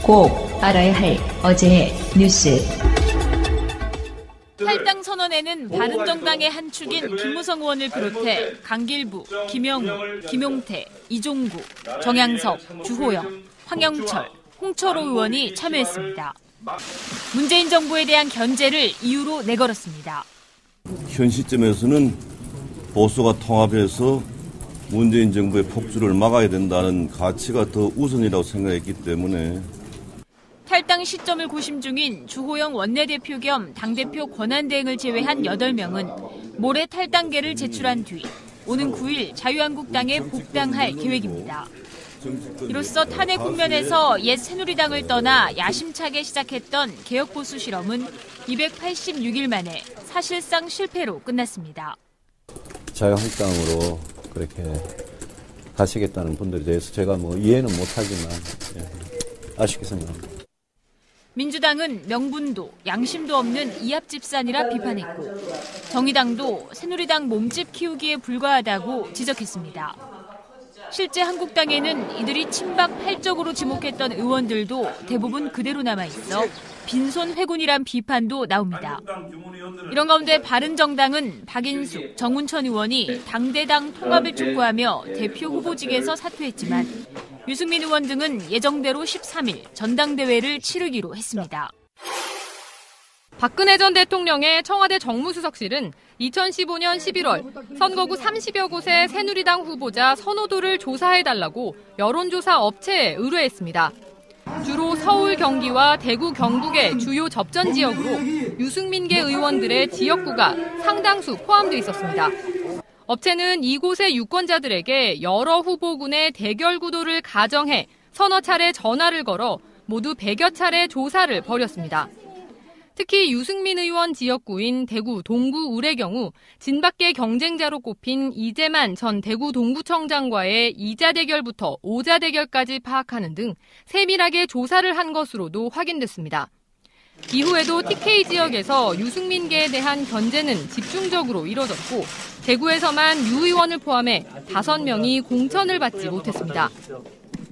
꼭 알아야 할 어제의 뉴스. 탈당 선언에는 바른정당의 한 축인 김무성 의원을 비롯해 강길부, 김영우, 김용태, 이종구, 정양석, 주호영, 황영철, 홍철호 의원이 참여했습니다. 문재인 정부에 대한 견제를 이유로 내걸었습니다. 현 시점에서는 보수가 통합해서 문재인 정부의 폭주를 막아야 된다는 가치가 더 우선이라고 생각했기 때문에 탈당 시점을 고심 중인 주호영 원내대표 겸 당대표 권한대행을 제외한 8명은 모레 탈당계를 제출한 뒤 오는 9일 자유한국당에 복당할 계획입니다. 이로써 탄핵 국면에서 옛 새누리당을 떠나 야심차게 시작했던 개혁보수 실험은 286일 만에 사실상 실패로 끝났습니다. 자유한국당으로 그렇게 가시겠다는 분들에 대해서 제가 이해는 못하지만 아쉽게 생각합니다. 민주당은 명분도 양심도 없는 이합집산이라 비판했고 정의당도 새누리당 몸집 키우기에 불과하다고 지적했습니다. 실제 한국당에는 이들이 친박 팔적으로 지목했던 의원들도 대부분 그대로 남아있어 빈손 회군이란 비판도 나옵니다. 이런 가운데 바른정당은 박인숙, 정운천 의원이 당대당 통합을 촉구하며 대표 후보직에서 사퇴했지만 유승민 의원 등은 예정대로 13일 전당대회를 치르기로 했습니다. 박근혜 전 대통령의 청와대 정무수석실은 2015년 11월 선거구 30여 곳의 새누리당 후보자 선호도를 조사해달라고 여론조사 업체에 의뢰했습니다. 주로 서울, 경기와 대구, 경북의 주요 접전 지역으로 유승민계 의원들의 지역구가 상당수 포함돼 있었습니다. 업체는 이곳의 유권자들에게 여러 후보군의 대결 구도를 가정해 서너 차례 전화를 걸어 모두 100여 차례 조사를 벌였습니다. 특히 유승민 의원 지역구인 대구 동구 울의 경우 진밖의 경쟁자로 꼽힌 이재만 전 대구 동구청장과의 2자 대결부터 5자 대결까지 파악하는 등 세밀하게 조사를 한 것으로도 확인됐습니다. 이후에도 TK 지역에서 유승민계에 대한 견제는 집중적으로 이뤄졌고 대구에서만 유 의원을 포함해 5명이 공천을 받지 못했습니다.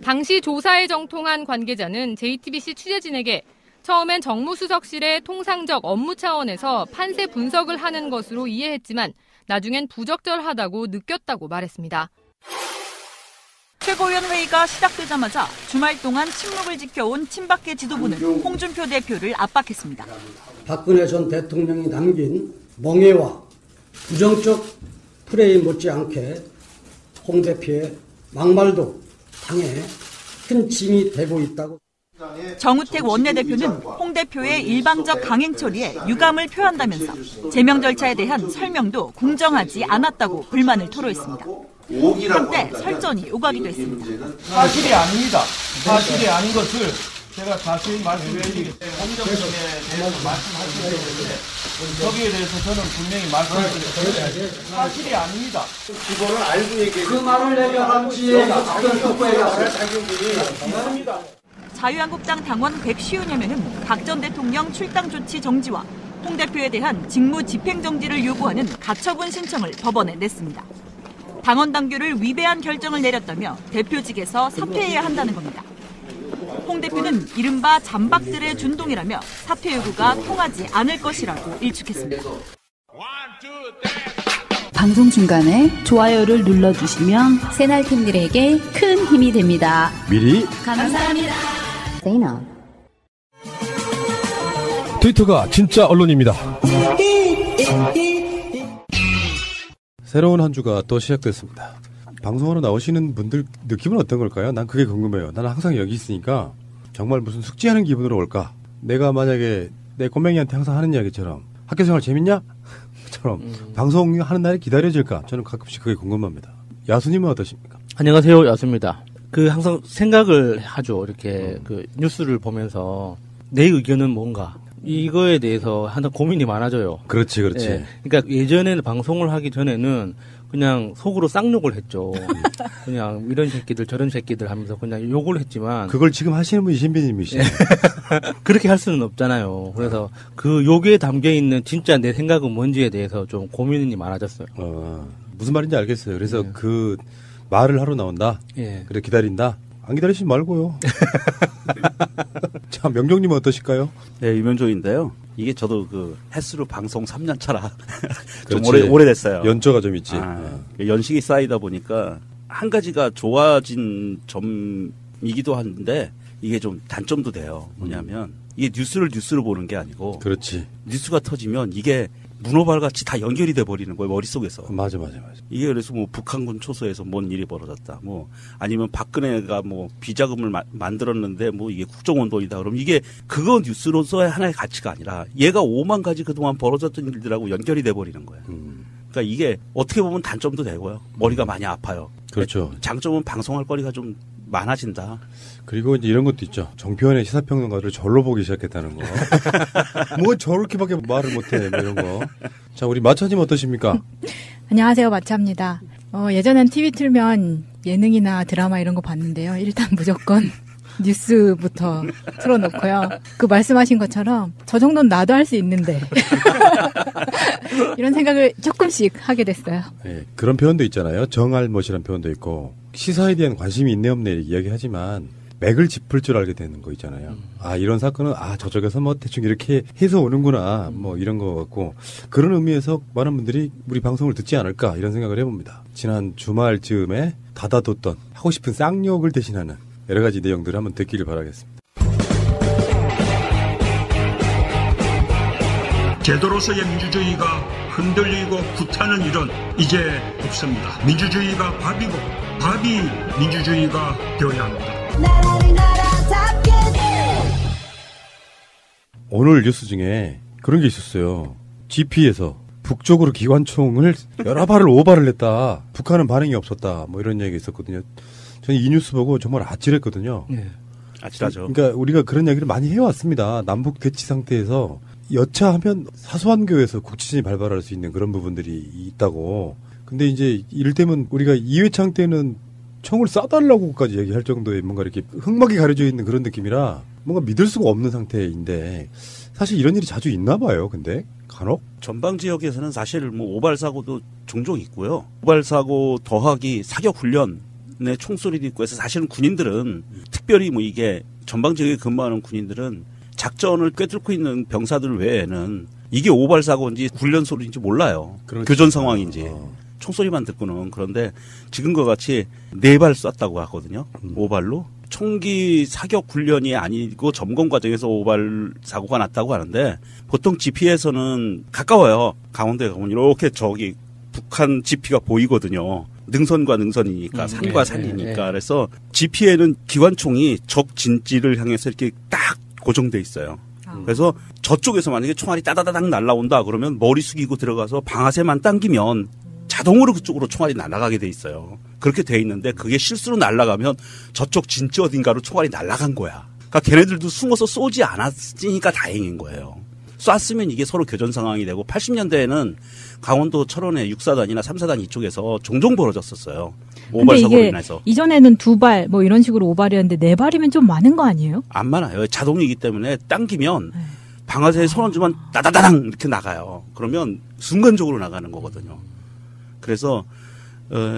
당시 조사에 정통한 관계자는 JTBC 취재진에게 처음엔 정무수석실의 통상적 업무 차원에서 판세 분석을 하는 것으로 이해했지만 나중엔 부적절하다고 느꼈다고 말했습니다. 최고위원회의가 시작되자마자 주말 동안 침묵을 지켜온 친박계 지도부는 홍준표 대표를 압박했습니다. 박근혜 전 대통령이 남긴 멍해와 부정적 프레임 못지않게 홍 대표의 막말도 당에 큰 짐이 되고 있다고. 정우택 원내대표는 홍 대표의 일방적 강행 처리에 유감을 표한다면서 제명 절차에 대한 설명도 공정하지 않았다고 불만을 토로했습니다. 한때 설전이 오가기도 했습니다. 사실이 아닙니다. 사실이 아닌 것을 제가 자세히 말씀드리겠습니다. 공정성에 대해서 말씀하시기 때문에 거기에 대해서 저는 분명히 말씀드리겠습니다. 사실이 아닙니다. 그거를 알고 얘기해요. 그 말을 내려한지 어떤 효과에 가서 있습니다. 자유한국당 당원 150여 명은 박 전 대통령 출당 조치 정지와 홍 대표에 대한 직무 집행정지를 요구하는 가처분 신청을 법원에 냈습니다. 당원 당규를 위배한 결정을 내렸다며 대표직에서 사퇴해야 한다는 겁니다. 홍 대표는 이른바 잠박들의 준동이라며 사퇴 요구가 통하지 않을 것이라고 일축했습니다. 방송 중간에 좋아요를 눌러주시면 새날팀들에게 큰 힘이 됩니다. 미리 감사합니다. 트위터가 진짜 언론입니다. 새로운 한 주가 또 시작됐습니다. 방송하러 나오시는 분들 느낌은 어떤 걸까요? 난 그게 궁금해요. 나는 항상 여기 있으니까 정말 무슨 숙제하는 기분으로 올까? 내가 만약에 내 꼬맹이한테 항상 하는 이야기처럼 학교생활 재밌냐? 처럼 방송하는 날이 기다려질까? 저는 가끔씩 그게 궁금합니다. 야수님은 어떠십니까? 안녕하세요, 야수입니다. 항상 생각을 하죠. 이렇게 뉴스를 보면서 내 의견은 뭔가 이거에 대해서 항상 고민이 많아져요. 그렇지. 예. 그러니까 예전에는 방송을 하기 전에는 그냥 속으로 쌍욕을 했죠. 그냥 이런 새끼들 저런 새끼들 하면서 그냥 욕을 했지만 그걸 지금 하시는 분이 신비님이시죠. 그렇게 할 수는 없잖아요. 그래서 그 욕에 담겨 있는 진짜 내 생각은 뭔지에 대해서 좀 고민이 많아졌어요. 무슨 말인지 알겠어요. 그래서 그 말을 하러 나온다. 예. 그래 기다린다. 안 기다리시지 말고요. 자, 명종님은 어떠실까요? 네, 유명종인데요. 이게 저도 그 햇수로 방송 3년 차라 좀 그렇지. 오래됐어요. 연조가 좀 있지. 연식이 쌓이다 보니까 한 가지가 좋아진 점이기도 한데 이게 좀 단점도 돼요. 뭐냐면 이게 뉴스를 보는 게 아니고 그렇지. 뉴스가 터지면 이게 문어발같이 다 연결이 돼 버리는 거예요, 머릿속에서. 맞아. 이게 그래서 뭐 북한군 초소에서 뭔 일이 벌어졌다. 뭐 아니면 박근혜가 뭐 비자금을 만들었는데 뭐 이게 국정원돈이다. 그럼 이게 그거 뉴스로서의 하나의 가치가 아니라 얘가 5만 가지 그동안 벌어졌던 일들하고 연결이 돼 버리는 거예요. 그러니까 이게 어떻게 보면 단점도 되고요. 머리가 많이 아파요. 그렇죠. 장점은 방송할 거리가 좀 많아진다. 그리고 이제 이런 것도 있죠. 정표현의 시사평론가를 절로 보기 시작했다는 거. 뭐 저렇게밖에 말을 못해. 뭐 이런 거. 자, 우리 마차님 어떠십니까? 안녕하세요. 마차입니다. 예전엔 TV 틀면 예능이나 드라마 이런 거 봤는데요. 일단 무조건 뉴스부터 틀어놓고요. 그 말씀하신 것처럼 저 정도는 나도 할 수 있는데 이런 생각을 조금씩 하게 됐어요. 네, 그런 표현도 있잖아요. 정알못이라는 표현도 있고 시사에 대한 관심이 있네 없네 이야기하지만 맥을 짚을 줄 알게 되는 거 있잖아요. 아, 이런 사건은 저쪽에서 뭐 대충 이렇게 해서 오는구나 뭐 이런 거 같고 그런 의미에서 많은 분들이 우리 방송을 듣지 않을까 이런 생각을 해봅니다. 지난 주말쯤에 닫아뒀던 하고 싶은 쌍욕을 대신하는 여러 가지 내용들을 한번 듣기를 바라겠습니다. 제도로서의 민주주의가 흔들리고 구타는 일은 이제 없습니다. 민주주의가 밥이고 밥이 민주주의가 되어야 합니다. 오늘 뉴스 중에 그런 게 있었어요. GP에서 북쪽으로 기관총을 여러 발을 5발을 냈다. 북한은 반응이 없었다. 뭐 이런 얘기가 있었거든요. 저는 이 뉴스 보고 정말 아찔했거든요. 네. 아찔하죠. 그러니까 우리가 그런 얘기를 많이 해왔습니다. 남북 대치 상태에서 여차하면 사소한 교회에서 국지전이 발발할 수 있는 그런 부분들이 있다고. 근데 이제 이를테면 우리가 이회창 때는 총을 쏴달라고까지 얘기할 정도의 뭔가 이렇게 흑막이 가려져 있는 그런 느낌이라 뭔가 믿을 수가 없는 상태인데 사실 이런 일이 자주 있나 봐요. 근데 간혹 전방 지역에서는 사실 뭐 오발 사고도 종종 있고요. 오발 사고 더하기 사격 훈련의 총소리도 있고 해서 사실은 군인들은 특별히 뭐 이게 전방 지역에 근무하는 군인들은 작전을 꿰뚫고 있는 병사들 외에는 이게 오발 사고인지 훈련 소리인지 몰라요. 그렇죠. 교전 상황인지. 총소리만 듣고는. 그런데 지금과 같이 4발 쐈다고 하거든요. 5발로. 총기 사격 훈련이 아니고 점검 과정에서 5발 사고가 났다고 하는데 보통 GP에서는 가까워요. 강원도에 가면 이렇게 저기 북한 GP가 보이거든요. 능선과 능선이니까 산과 산이니까. 그래서 GP에는 기관총이 적 진지를 향해서 이렇게 딱 고정돼 있어요. 그래서 저쪽에서 만약에 총알이 따다다닥 날라온다 그러면 머리 숙이고 들어가서 방아쇠만 당기면 자동으로 그쪽으로 총알이 날아가게 돼 있어요. 그렇게 돼 있는데 그게 실수로 날아가면 저쪽 진지 어딘가로 총알이 날아간 거야. 그러니까 걔네들도 숨어서 쏘지 않았으니까 다행인 거예요. 쐈으면 이게 서로 교전 상황이 되고 80년대에는 강원도 철원의 6사단이나 3사단 이쪽에서 종종 벌어졌었어요. 오발 사고로 인해서. 이전에는 2발 뭐 이런 식으로 5발이었는데 4발이면 좀 많은 거 아니에요? 안 많아요. 자동이기 때문에 당기면 방아쇠에 손 얹으면 따다다당 이렇게 나가요. 그러면 순간적으로 나가는 거거든요. 그래서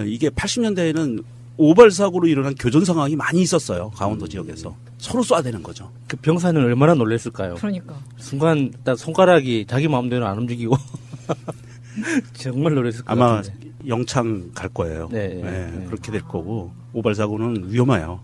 이게 80년대에는 오발 사고로 일어난 교전 상황이 많이 있었어요. 강원도 지역에서. 서로 쏴대는 거죠. 그 병사는 얼마나 놀랬을까요? 그러니까. 순간 딱 손가락이 자기 마음대로 안 움직이고 정말 놀랬을 것 아마 같은데. 영창 갈 거예요. 네, 그렇게 될 거고 오발 사고는 위험해요.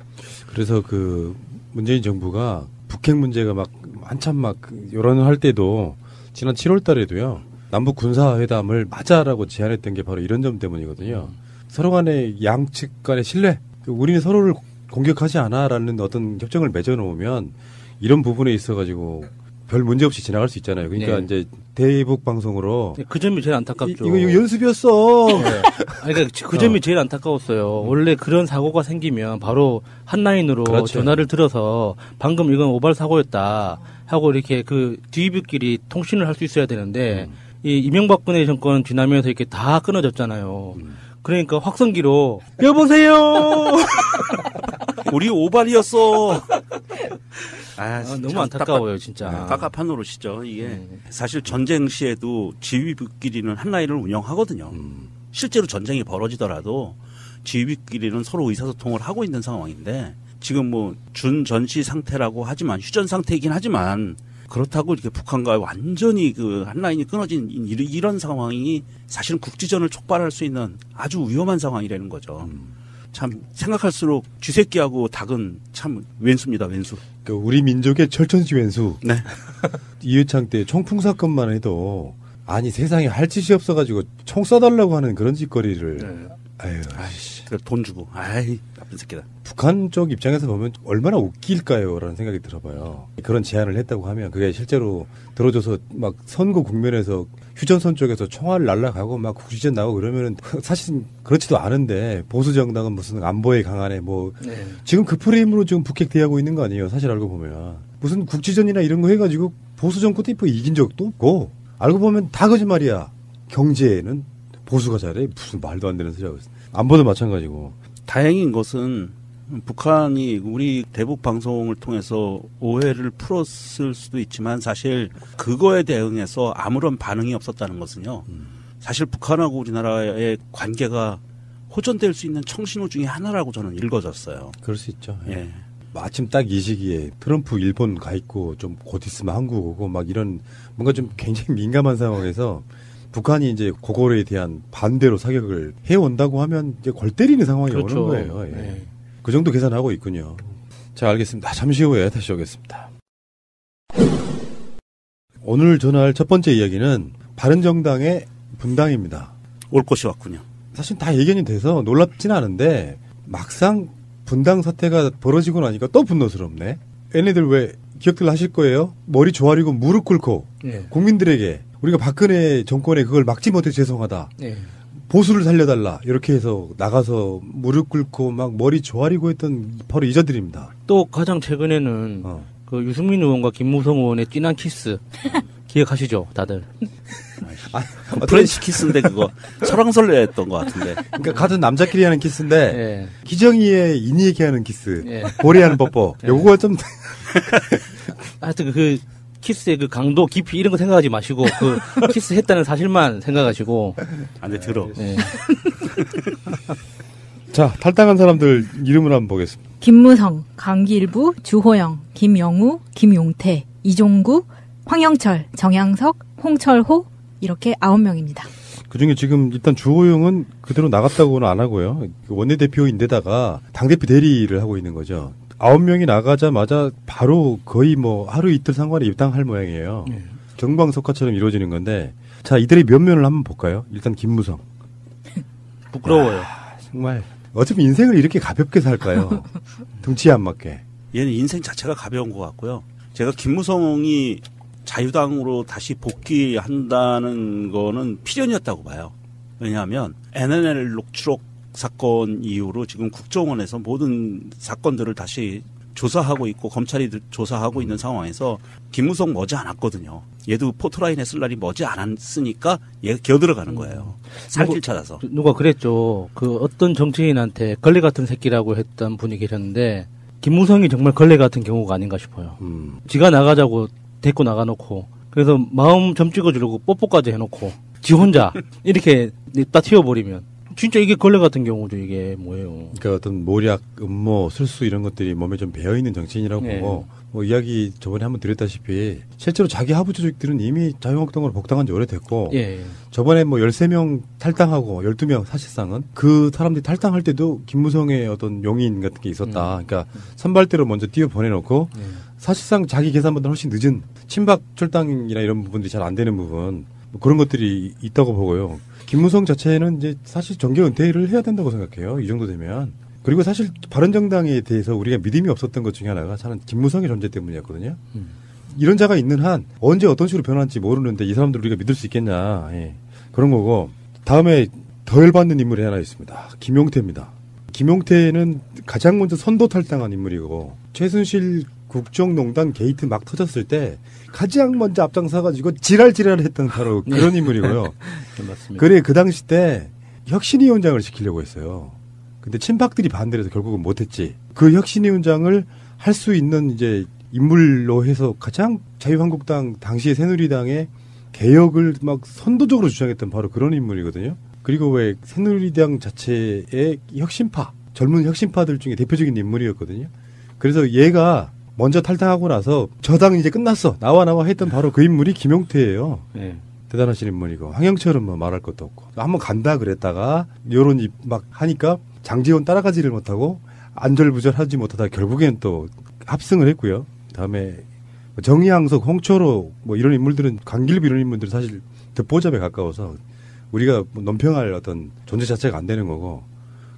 그래서 그 문재인 정부가 북핵 문제가 막 한참 막 여론을 할 때도 지난 7월 달에도요. 남북 군사회담을 맞아라고 제안했던 게 바로 이런 점 때문이거든요. 서로 간의 양측 간의 신뢰. 우리는 서로를 공격하지 않아라는 어떤 협정을 맺어놓으면 이런 부분에 있어가지고 별 문제 없이 지나갈 수 있잖아요. 그러니까 네. 이제 대북 방송으로 그 점이 제일 안타깝죠. 이거 연습이었어. 네. 아니, 그러니까 그 점이 제일 안타까웠어요. 원래 그런 사고가 생기면 바로 한 라인으로 그렇죠. 전화를 들어서 방금 이건 오발 사고였다 하고 이렇게 그 뒤집끼리 통신을 할 수 있어야 되는데 이 이명박근혜 정권 지나면서 이렇게 다 끊어졌잖아요. 그러니까 확성기로 여보세요. 우리 오발이었어. 너무 안타까워요, 진짜. 깝깝한 노릇이죠. 이게 사실 전쟁 시에도 지휘부끼리는 한 라인을 운영하거든요. 실제로 전쟁이 벌어지더라도 지휘부끼리는 서로 의사소통을 하고 있는 상황인데 지금 뭐 준전시 상태라고 하지만 휴전 상태이긴 하지만 그렇다고 이렇게 북한과 완전히 그 한 라인이 끊어진 이런 상황이 사실은 국지전을 촉발할 수 있는 아주 위험한 상황이라는 거죠. 참 생각할수록 쥐새끼하고 닭은 참 왼수입니다. 왼수. 그 우리 민족의 철천지 왼수. 네. 이회창 때 총풍 사건만 해도 아니 세상에 할 짓이 없어가지고 총 쏴달라고 하는 그런 짓거리를. 네. 아유, 아이씨, 돈 주고, 아이 나쁜 새끼다. 북한 쪽 입장에서 보면 얼마나 웃길까요라는 생각이 들어봐요. 그런 제안을 했다고 하면 그게 실제로 들어줘서 막 선거 국면에서 휴전선 쪽에서 총알 날라가고 막 국지전 나오고 그러면은 사실 그렇지도 않은데 보수 정당은 무슨 안보에 강하네 뭐 네. 지금 그 프레임으로 지금 북핵대하고 있는 거 아니에요. 사실 알고 보면 무슨 국지전이나 이런 거 해가지고 보수 정권 때 이긴 적도 없고 알고 보면 다 거짓말이야. 경제는 보수가 잘해 무슨 말도 안 되는 소리 하고 있어. 안보도 마찬가지고. 다행인 것은 북한이 우리 대북 방송을 통해서 오해를 풀었을 수도 있지만 사실 그거에 대응해서 아무런 반응이 없었다는 것은요. 사실 북한하고 우리나라의 관계가 호전될 수 있는 청신호 중에 하나라고 저는 읽어졌어요. 그럴 수 있죠. 예. 마침 딱 이 시기에 트럼프 일본 가 있고 좀 곧 있으면 한국 오고 막 이런 뭔가 좀 굉장히 민감한 상황에서 북한이 이제 그거에 대한 반대로 사격을 해온다고 하면 이제 골 때리는 상황이 그렇죠. 오는 거예요. 예. 네. 그 정도 계산하고 있군요. 자, 알겠습니다. 잠시 후에 다시 오겠습니다. 오늘 전할 첫 번째 이야기는 바른정당의 분당입니다. 올 것이 왔군요. 사실 다 예견이 돼서 놀랍진 않은데 막상 분당 사태가 벌어지고 나니까 또 분노스럽네. 얘네들 왜 기억들 하실 거예요? 머리 조아리고 무릎 꿇고 네. 국민들에게 우리가 박근혜 정권에 그걸 막지 못해 죄송하다. 네. 보수를 살려달라. 이렇게 해서 나가서 무릎 꿇고 막 머리 조아리고 했던 바로 이자들입니다. 또 가장 최근에는 그 유승민 의원과 김무성 의원의 진한 키스 기억하시죠, 다들? 프렌치 키스인데 그거 설왕설래했던 것 같은데. 그러니까 같은 남자끼리 하는 키스인데 네. 기정이의 인이에게 하는 키스, 네. 고래하는 뽀뽀. 네. 요거가 좀 하여튼 그 키스의 그 강도, 깊이 이런 거 생각하지 마시고 그 키스했다는 사실만 생각하시고. 안돼 들어. 네. 자, 탈당한 사람들 이름을 한번 보겠습니다. 김무성, 강길부, 주호영, 김영우, 김용태, 이종구, 황영철, 정양석, 홍철호 이렇게 9명입니다. 그중에 지금 일단 주호영은 그대로 나갔다고는 안 하고요. 원내대표인데다가 당대표 대리를 하고 있는 거죠. 9명이 나가자마자 바로 거의 뭐 하루 이틀 상관에 입당할 모양이에요. 네. 정광석화처럼 이루어지는 건데 자, 이들의 면면을 한번 볼까요? 일단 김무성. 부끄러워요. 정말 어차피 인생을 이렇게 가볍게 살까요? 등치에 안 맞게. 얘는 인생 자체가 가벼운 것 같고요. 제가 김무성이 자유당으로 다시 복귀한다는 거는 필연이었다고 봐요. 왜냐하면 NNL 녹취록 사건 이후로 지금 국정원에서 모든 사건들을 다시 조사하고 있고 검찰이 조사하고 있는 상황에서 김무성 머지 않았거든요. 얘도 포토라인에 쓸 날이 머지 않았으니까 얘가 기어들어가는 거예요. 살길 찾아서. 누가 그랬죠. 그 어떤 정치인한테 걸레 같은 새끼라고 했던 분이 계셨는데 김무성이 정말 걸레 같은 경우가 아닌가 싶어요. 지가 나가자고 데리고 나가놓고 그래서 마음 점 찍어주려고 뽀뽀까지 해놓고 지 혼자 이렇게 다 튀어버리면 진짜 이게 걸레 같은 경우죠. 이게 뭐예요. 그러니까 어떤 모략, 음모, 술수 이런 것들이 몸에 좀 배어있는 정치인이라고 네. 보고 뭐 이야기 저번에 한번 드렸다시피 실제로 자기 하부 조직들은 이미 자유한국당으로 복당한 지 오래됐고 예. 저번에 뭐 13명 탈당하고 12명 사실상은 그 사람들이 탈당할 때도 김무성의 어떤 용인 같은 게 있었다. 그러니까 선발대로 먼저 띄워 보내놓고 사실상 자기 계산보다 훨씬 늦은 친박 출당이나 이런 부분들이 잘 안 되는 부분 뭐 그런 것들이 있다고 보고요. 김무성 자체는 이제 사실 정계 은퇴를 해야 된다고 생각해요. 이 정도 되면. 그리고 사실 바른정당에 대해서 우리가 믿음이 없었던 것 중에 하나가 저는 김무성의 존재 때문이었거든요. 이런 자가 있는 한 언제 어떤 식으로 변할지 모르는데 이 사람들 우리가 믿을 수 있겠냐. 예. 그런 거고. 다음에 더 열받는 인물이 하나 있습니다. 김용태입니다. 김용태는 가장 먼저 선도 탈당한 인물이고 최순실 국정농단 게이트 막 터졌을 때 가장 먼저 앞장서가지고 지랄했던 바로 그런 인물이고요. 맞습니다. 그래 그 당시 때 혁신위원장을 시키려고 했어요. 근데 친박들이 반대를 해서 결국은 못했지. 그 혁신위원장을 할 수 있는 이제 인물로 해서 가장 자유한국당 당시의 새누리당의 개혁을 막 선도적으로 주장했던 바로 그런 인물이거든요. 그리고 왜 새누리당 자체의 혁신파, 젊은 혁신파들 중에 대표적인 인물이었거든요. 그래서 얘가 먼저 탈당하고 나서 저당 이제 끝났어. 나와 했던 바로 그 인물이 김용태예요. 네. 대단하신 인물이고 황영철은 뭐 말할 것도 없고 한번 간다 그랬다가 여론이 막 하니까 장제원 따라가지를 못하고 안절부절하지 못하다 결국엔 또 합승을 했고요. 다음에 정의항석, 홍철호 뭐 이런 인물들은 강길부 이런 인물들은 사실 듣보잡에 가까워서 우리가 논평할 어떤 존재 자체가 안 되는 거고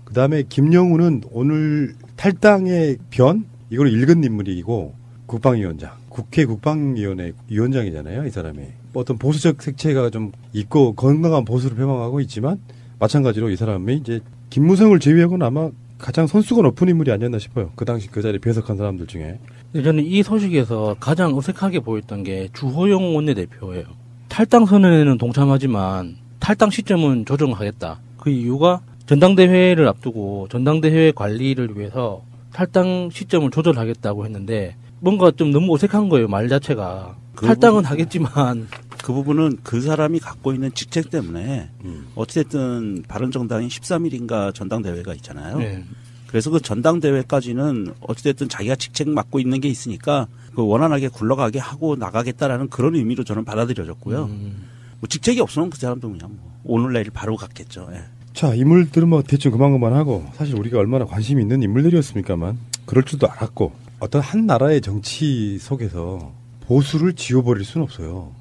그 다음에 김영우는 오늘 탈당의 변 이걸 읽은 인물이고 국방위원장, 국회 국방위원회 위원장이잖아요. 이 사람이 어떤 보수적 색채가 좀 있고 건강한 보수를 표방하고 있지만 마찬가지로 이 사람이 이제 김무성을 제외하고는 아마 가장 선수가 높은 인물이 아니었나 싶어요. 그 당시 그 자리에 배석한 사람들 중에. 저는 이 소식에서 가장 어색하게 보였던 게 주호영 원내대표예요. 탈당 선언에는 동참하지만 탈당 시점은 조정하겠다. 그 이유가 전당대회를 앞두고 전당대회 관리를 위해서 탈당 시점을 조절하겠다고 했는데 뭔가 좀 너무 어색한 거예요. 말 자체가. 탈당은 하겠지만 그 부분은 그 사람이 갖고 있는 직책 때문에 어찌됐든 바른정당이 13일인가 전당대회가 있잖아요. 네. 그래서 그 전당대회까지는 어찌됐든 자기가 직책 맡고 있는 게 있으니까 그 원활하게 굴러가게 하고 나가겠다라는 그런 의미로 저는 받아들여졌고요. 뭐 직책이 없으면 그 사람도 그냥 뭐 오늘 내일 바로 갔겠죠. 예. 자, 인물들은 뭐 대충 그만하고 사실 우리가 얼마나 관심이 있는 인물들이었습니까만 그럴 줄도 알았고 어떤 한 나라의 정치 속에서 보수를 지워버릴 수는 없어요.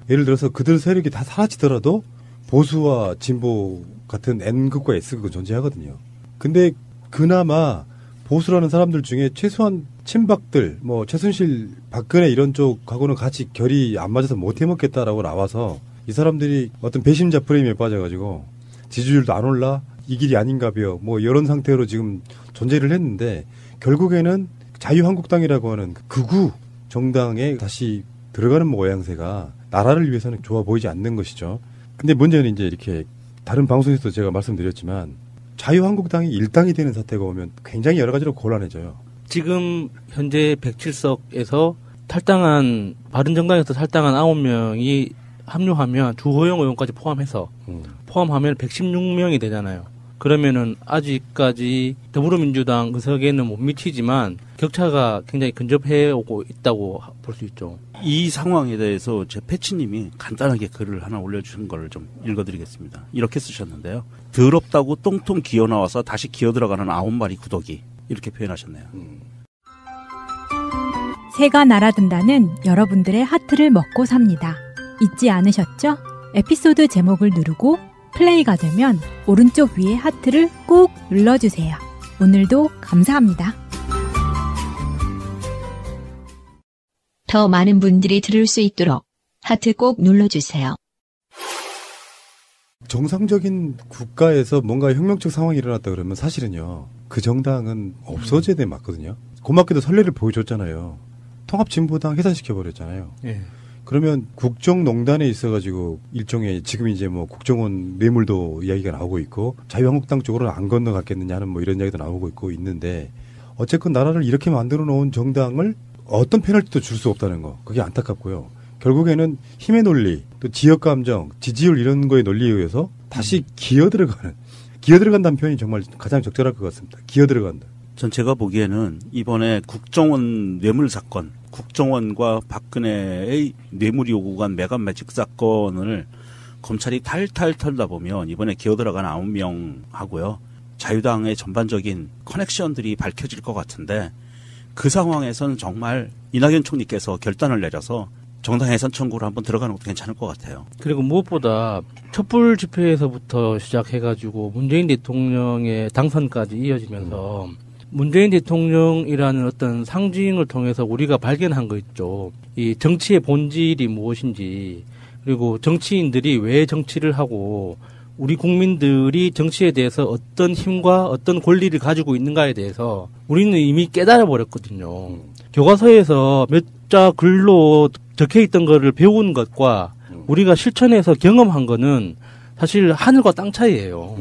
예를 들어서 그들 세력이 다 사라지더라도 보수와 진보 같은 N극과 S극은 존재하거든요. 근데 그나마 보수라는 사람들 중에 최소한 친박들, 뭐 최순실, 박근혜 이런 쪽하고는 같이 결이 안 맞아서 못 해먹겠다라고 나와서 이 사람들이 어떤 배심자 프레임에 빠져가지고 지지율도 안 올라 이 길이 아닌가벼 뭐 이런 상태로 지금 존재를 했는데 결국에는 자유한국당이라고 하는 극우 정당에 다시 들어가는 모양새가 나라를 위해서는 좋아 보이지 않는 것이죠. 근데 문제는 이제 이렇게 다른 방송에서도 제가 말씀드렸지만 자유한국당이 일당이 되는 사태가 오면 굉장히 여러 가지로 곤란해져요. 지금 현재 107석에서 탈당한 바른정당에서 탈당한 9명이 합류하면 주호영 의원까지 포함하면 116명이 되잖아요. 그러면은 아직까지 더불어민주당 의석에는 못 미치지만 격차가 굉장히 근접해 오고 있다고 볼 수 있죠. 이 상황에 대해서 제 패치님이 간단하게 글을 하나 올려주신 걸 좀 읽어드리겠습니다. 이렇게 쓰셨는데요. 더럽다고 똥통 기어 나와서 다시 기어 들어가는 9마리 구더기 이렇게 표현하셨네요. 새가 날아든다는 여러분들의 하트를 먹고 삽니다. 잊지 않으셨죠? 에피소드 제목을 누르고 플레이가 되면 오른쪽 위에 하트를 꼭 눌러주세요. 오늘도 감사합니다. 더 많은 분들이 들을 수 있도록 하트 꼭 눌러주세요. 정상적인 국가에서 뭔가 혁명적 상황이 일어났다 그러면 사실은요. 그 정당은 없어져야 돼 맞거든요. 고맙게도 선례를 보여줬잖아요. 통합진보당 해산시켜버렸잖아요. 예. 그러면 국정농단에 있어가지고 일종의 지금 이제 뭐 국정원 뇌물도 이야기가 나오고 있고 자유한국당 쪽으로는 안 건너갔겠느냐 하는 뭐 이런 이야기도 나오고 있고 있는데 어쨌건 나라를 이렇게 만들어 놓은 정당을 어떤 페널티도 줄 수 없다는 거 그게 안타깝고요. 결국에는 힘의 논리 또 지역 감정 지지율 이런 거의 논리에 의해서 다시 기어 들어간다는 표현이 정말 가장 적절할 것 같습니다. 기어 들어간다. 전 제가 보기에는 이번에 국정원 뇌물 사건, 국정원과 박근혜의 뇌물 요구 간 매간 매직 사건을 검찰이 탈탈 털다 보면 이번에 기어 들어간 9명 하고요. 자유당의 전반적인 커넥션들이 밝혀질 것 같은데 그 상황에서는 정말 이낙연 총리께서 결단을 내려서 정당 해산 청구를 한번 들어가는 것도 괜찮을 것 같아요. 그리고 무엇보다 촛불 집회에서부터 시작해가지고 문재인 대통령의 당선까지 이어지면서 문재인 대통령이라는 어떤 상징을 통해서 우리가 발견한 거 있죠. 이 정치의 본질이 무엇인지 그리고 정치인들이 왜 정치를 하고 우리 국민들이 정치에 대해서 어떤 힘과 어떤 권리를 가지고 있는가에 대해서 우리는 이미 깨달아 버렸거든요. 교과서에서 몇 자 글로 적혀 있던 거를 배운 것과 우리가 실천해서 경험한 거는 사실 하늘과 땅 차이예요.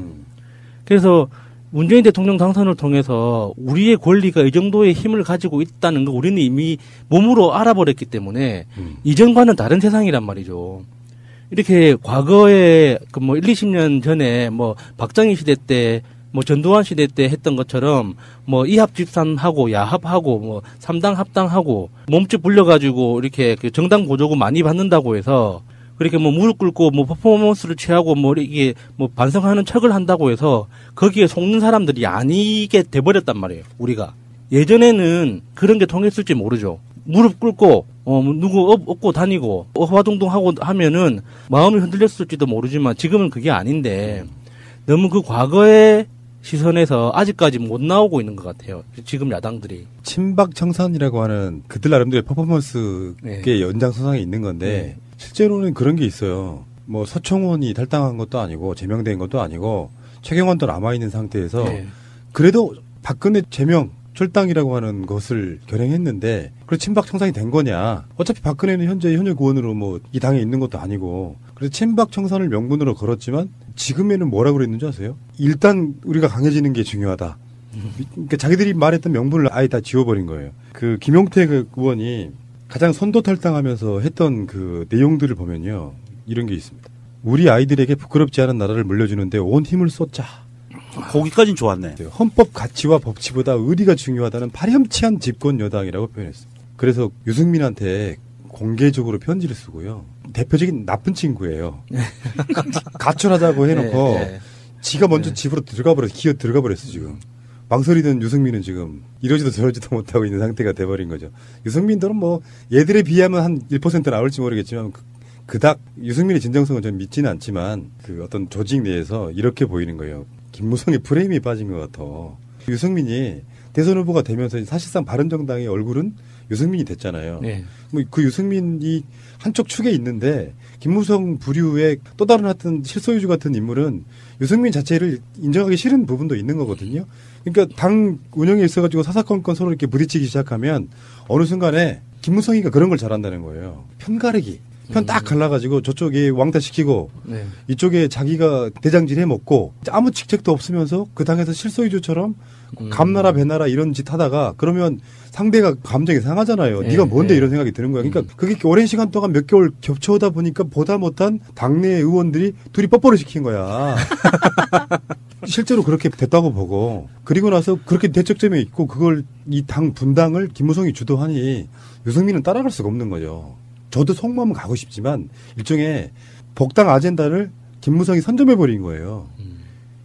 그래서 문재인 대통령 당선을 통해서 우리의 권리가 이 정도의 힘을 가지고 있다는 거 우리는 이미 몸으로 알아버렸기 때문에 이전과는 다른 세상이란 말이죠. 이렇게 과거에 그 뭐 1, 20년 전에 뭐 박정희 시대 때 뭐 전두환 시대 때 했던 것처럼 뭐 이합집산하고 야합하고 뭐 삼당 합당하고 몸집 불려가지고 이렇게 그 정당 보조금 많이 받는다고 해서 그렇게 뭐 무릎 꿇고 뭐 퍼포먼스를 취하고 뭐 이게 뭐 반성하는 척을 한다고 해서 거기에 속는 사람들이 아니게 돼버렸단 말이에요. 우리가 예전에는 그런 게 통했을지 모르죠. 무릎 꿇고 누구 업고 다니고 화둥둥하고 하면은 마음이 흔들렸을지도 모르지만 지금은 그게 아닌데 너무 그 과거의 시선에서 아직까지 못 나오고 있는 것 같아요. 지금 야당들이. 친박 청산이라고 하는 그들 나름대로의 퍼포먼스의 네. 연장선상에 있는 건데 실제로는 그런 게 있어요. 뭐 서청원이 탈당한 것도 아니고 제명된 것도 아니고 최경환도 남아있는 상태에서 그래도 박근혜 제명 출당이라고 하는 것을 결행했는데 그래 친박 청산이 된 거냐. 어차피 박근혜는 현재 현역 의원으로 뭐 이 당에 있는 것도 아니고 그래서 친박 청산을 명분으로 걸었지만 지금에는 뭐라고 그랬는지 아세요? 일단 우리가 강해지는 게 중요하다. 그러니까 자기들이 말했던 명분을 아예 다 지워버린 거예요. 그 김용태 그 의원이 가장 선도 탈당하면서 했던 그 내용들을 보면요. 이런 게 있습니다. 우리 아이들에게 부끄럽지 않은 나라를 물려주는데 온 힘을 쏟자. 거기까지는 좋았네. 헌법 가치와 법치보다 의리가 중요하다는 파렴치한 집권 여당이라고 표현했습니다. 그래서 유승민한테 공개적으로 편지를 쓰고요. 대표적인 나쁜 친구예요. 가출하자고 해놓고 지가 먼저 집으로 기어 들어가 버렸어 지금. 망설이던 유승민은 지금 이러지도 저러지도 못하고 있는 상태가 돼버린 거죠. 유승민들은 뭐 얘들에 비하면 한 1% 나올지 모르겠지만 그닥 유승민의 진정성은 저는 믿지는 않지만 그 어떤 조직 내에서 이렇게 보이는 거예요. 김무성의 프레임이 빠진 것 같아. 유승민이 대선 후보가 되면서 사실상 바른정당의 얼굴은 유승민이 됐잖아요. 네. 뭐 그 유승민이 한쪽 축에 있는데 김무성 부류의 또 다른 하여튼 실소유주 같은 인물은 유승민 자체를 인정하기 싫은 부분도 있는 거거든요. 그러니까 당 운영에 있어가지고 사사건건 서로 이렇게 부딪히기 시작하면 어느 순간에 김무성이가 그런 걸 잘한다는 거예요. 편 가르기. 편 딱 갈라가지고 저쪽에 왕따시키고 이쪽에 자기가 대장질 해먹고 아무 직책도 없으면서 그 당에서 실소유주처럼 감나라 배나라 이런 짓 하다가 그러면 상대가 감정이 상하잖아요. 네가 뭔데 이런 생각이 드는 거야. 그러니까 그게 오랜 시간 동안 몇 개월 겹쳐오다 보니까 보다 못한 당내 의원들이 둘이 뽀뽀를 시킨 거야. 실제로 그렇게 됐다고 보고 그리고 나서 그렇게 대척점에 있고 그걸 이 당 분당을 김무성이 주도하니 유승민은 따라갈 수가 없는 거죠. 저도 속마음은 가고 싶지만 일종의 복당 아젠다를 김무성이 선점해버린 거예요.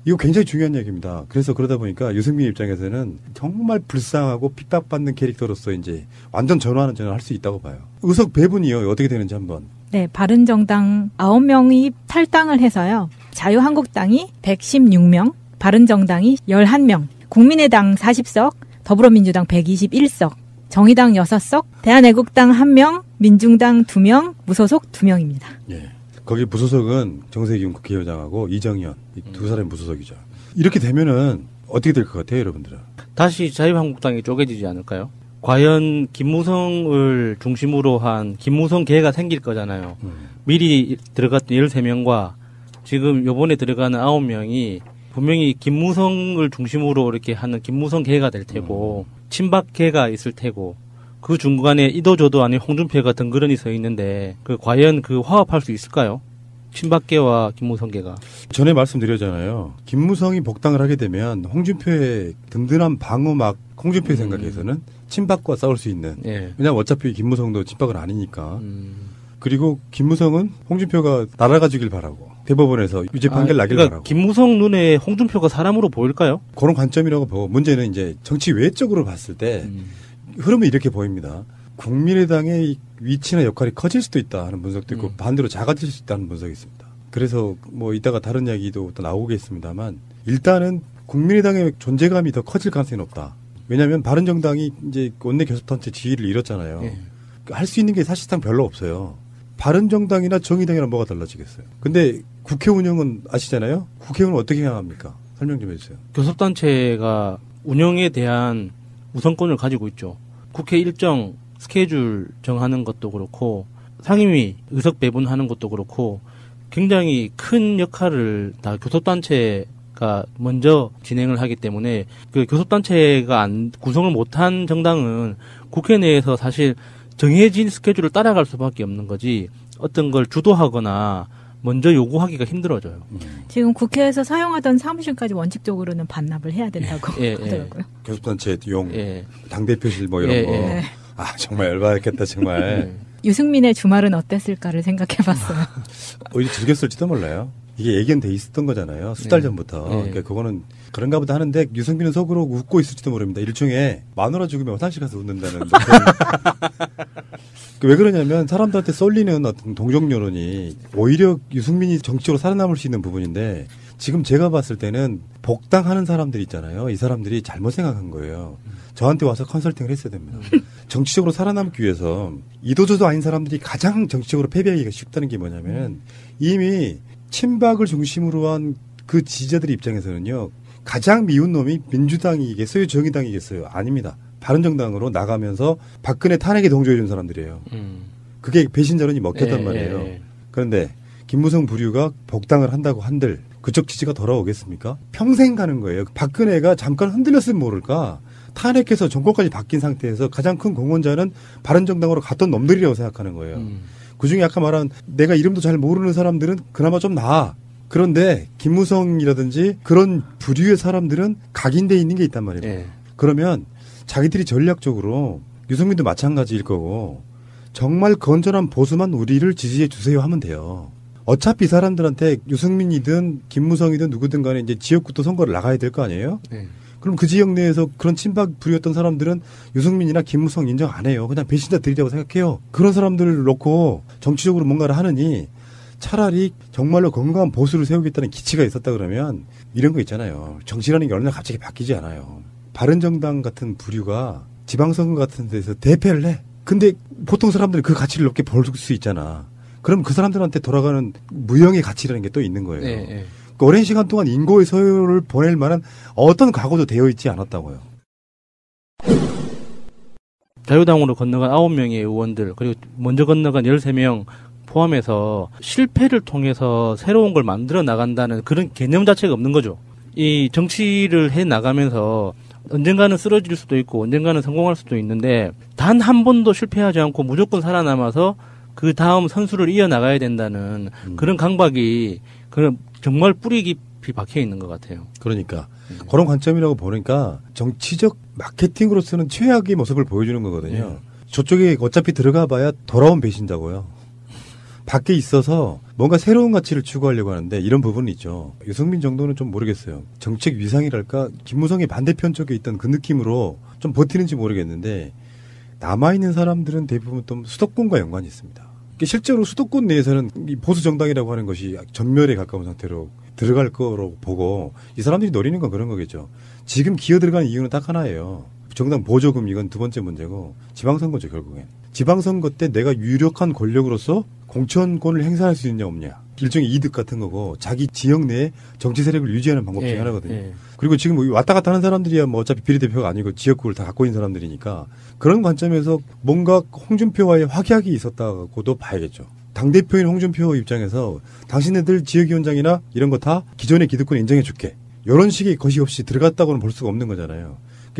이거 굉장히 중요한 얘기입니다. 그래서 그러다 보니까 유승민 입장에서는 정말 불쌍하고 핍박받는 캐릭터로서 이제 완전 전환은 저는 할 수 있다고 봐요. 의석 배분이요. 어떻게 되는지 한번. 네, 바른정당 9명이 탈당을 해서요. 자유한국당이 116명, 바른정당이 11명, 국민의당 40석, 더불어민주당 121석, 정의당 6석, 대한애국당 1명, 민중당 2명, 무소속 2명입니다. 예. 거기 무소속은 정세균 국회의장하고 이정현 이 두 사람이 무소속이죠. 이렇게 되면은 어떻게 될 것 같아요, 여러분들은? 다시 자유한국당이 쪼개지지 않을까요? 과연 김무성을 중심으로 한 김무성계가 생길 거잖아요. 미리 들어갔던 13명과 지금 요번에 들어가는 9명이 분명히 김무성을 중심으로 이렇게 하는 김무성계가 될 테고 친박계가 있을 테고 그 중간에 이도저도 아닌 홍준표가 덩그러니 서 있는데 그 과연 그 화합할 수 있을까요? 친박계와 김무성계가. 전에 말씀드렸잖아요. 김무성이 복당을 하게 되면 홍준표의 든든한 방어막 홍준표의 생각에서는 친박과 싸울 수 있는. 왜냐하면 어차피 김무성도 친박은 아니니까. 그리고 김무성은 홍준표가 날아가주길 바라고 대법원에서 유죄 판결 나길 그러니까 바라고. 김무성 눈에 홍준표가 사람으로 보일까요? 그런 관점이라고 보고 문제는 이제 정치 외적으로 봤을 때 흐름은 이렇게 보입니다. 국민의당의 위치나 역할이 커질 수도 있다 하는 분석도 있고 반대로 작아질 수 있다는 분석이 있습니다. 그래서 뭐 이따가 다른 이야기도 또 나오겠습니다만 일단은 국민의당의 존재감이 더 커질 가능성이 높다. 왜냐하면 바른정당이 이제 원내 교섭단체 지위를 잃었잖아요. 할 수 있는 게 사실상 별로 없어요. 바른정당이나 정의당이랑 뭐가 달라지겠어요. 근데 국회 운영은 아시잖아요. 국회의원은 어떻게 행합니까? 설명 좀 해주세요. 교섭단체가 운영에 대한 우선권을 가지고 있죠. 국회 일정 스케줄 정하는 것도 그렇고 상임위 의석 배분하는 것도 그렇고 굉장히 큰 역할을 다 교섭단체가 먼저 진행을 하기 때문에 그 교섭단체가 구성을 못한 정당은 국회 내에서 사실 정해진 스케줄을 따라갈 수밖에 없는 거지 어떤 걸 주도하거나 먼저 요구하기가 힘들어져요. 지금 국회에서 사용하던 사무실까지 원칙적으로는 반납을 해야 된다고 하더라고요. 교섭단체 용, 당대표실 뭐 이런 거. 아, 정말 열받았겠다, 정말. 유승민의 주말은 어땠을까를 생각해봤어요. 오히려 즐겼을지도 몰라요. 이게 예견돼 있었던 거잖아요. 수달 전부터. 그러니까 그거는 그런가 보다 하는데 유승민은 속으로 웃고 있을지도 모릅니다. 일종의 마누라 죽으면 화장실 가서 웃는다는. 왜 그러냐면 사람들한테 쏠리는 어떤 동정 여론이 오히려 유승민이 정치적으로 살아남을 수 있는 부분인데 지금 제가 봤을 때는 복당하는 사람들 있잖아요. 이 사람들이 잘못 생각한 거예요. 저한테 와서 컨설팅을 했어야 됩니다. 정치적으로 살아남기 위해서 이도저도 아닌 사람들이 가장 정치적으로 패배하기가 쉽다는 게 뭐냐면 이미 친박을 중심으로 한 그 지지자들 입장에서는요. 가장 미운 놈이 민주당이겠어요? 정의당이겠어요? 아닙니다. 바른정당으로 나가면서 박근혜 탄핵에 동조해 준 사람들이에요. 그게 배신자론이 먹혔단 말이에요. 그런데 김무성 부류가 복당을 한다고 한들 그쪽 지지가 돌아오겠습니까? 평생 가는 거예요. 박근혜가 잠깐 흔들렸으면 모를까? 탄핵해서 정권까지 바뀐 상태에서 가장 큰 공헌자는 바른정당으로 갔던 놈들이라고 생각하는 거예요. 그중에 아까 말한 내가 이름도 잘 모르는 사람들은 그나마 좀 나아. 그런데 김무성이라든지 그런 부류의 사람들은 각인돼 있는 게 있단 말이에요. 그러면 자기들이 전략적으로 유승민도 마찬가지일 거고 정말 건전한 보수만 우리를 지지해 주세요 하면 돼요. 어차피 이 사람들한테 유승민이든 김무성이든 누구든 간에 이제 지역구도 선거를 나가야 될 거 아니에요? 그럼 그 지역 내에서 그런 친박 부류였던 사람들은 유승민이나 김무성 인정 안 해요. 그냥 배신자들이라고 생각해요. 그런 사람들을 놓고 정치적으로 뭔가를 하느니 차라리 정말로 건강한 보수를 세우겠다는 기치가 있었다 그러면 이런 거 있잖아요. 정치라는 게 어느 날 갑자기 바뀌지 않아요. 바른정당 같은 부류가 지방선거 같은 데서 대패를 해. 근데 보통 사람들은 그 가치를 높게 볼 수 있잖아. 그럼 그 사람들한테 돌아가는 무형의 가치라는 게 또 있는 거예요. 그러니까 오랜 시간 동안 인고의 서열을 보낼 만한 어떤 각오도 되어 있지 않았다고요. 자유당으로 건너간 9명의 의원들 그리고 먼저 건너간 13명 포함해서 실패를 통해서 새로운 걸 만들어 나간다는 그런 개념 자체가 없는 거죠. 이 정치를 해 나가면서 언젠가는 쓰러질 수도 있고 언젠가는 성공할 수도 있는데 단 한 번도 실패하지 않고 무조건 살아남아서 그 다음 선수를 이어나가야 된다는 그런 강박이 그런 정말 뿌리 깊이 박혀 있는 것 같아요. 그러니까 그런 관점이라고 보니까 정치적 마케팅으로서는 최악의 모습을 보여주는 거거든요. 저쪽에 어차피 들어가 봐야 돌아온 배신자고요. 밖에 있어서 뭔가 새로운 가치를 추구하려고 하는데 이런 부분이 있죠. 유승민 정도는 좀 모르겠어요. 정책 위상이랄까 김무성의 반대편 쪽에 있던 그 느낌으로 좀 버티는지 모르겠는데 남아있는 사람들은 대부분 또 수도권과 연관이 있습니다. 실제로 수도권 내에서는 이 보수 정당이라고 하는 것이 전멸에 가까운 상태로 들어갈 거로 보고 이 사람들이 노리는 건 그런 거겠죠. 지금 기어 들어가는 이유는 딱 하나예요. 정당 보조금 이건 두 번째 문제고 지방선거죠 결국엔. 지방선거 때 내가 유력한 권력으로서 공천권을 행사할 수 있냐 없냐. 일종의 이득 같은 거고 자기 지역 내에 정치 세력을 유지하는 방법 중에 하나거든요. 그리고 지금 왔다 갔다 하는 사람들이야 뭐 어차피 비례대표가 아니고 지역구를 다 갖고 있는 사람들이니까 그런 관점에서 뭔가 홍준표와의 확약이 있었다고도 봐야겠죠. 당대표인 홍준표 입장에서 당신네들 지역위원장이나 이런 거 다 기존의 기득권 인정해 줄게. 이런 식의 것이 없이 들어갔다고는 볼 수가 없는 거잖아요.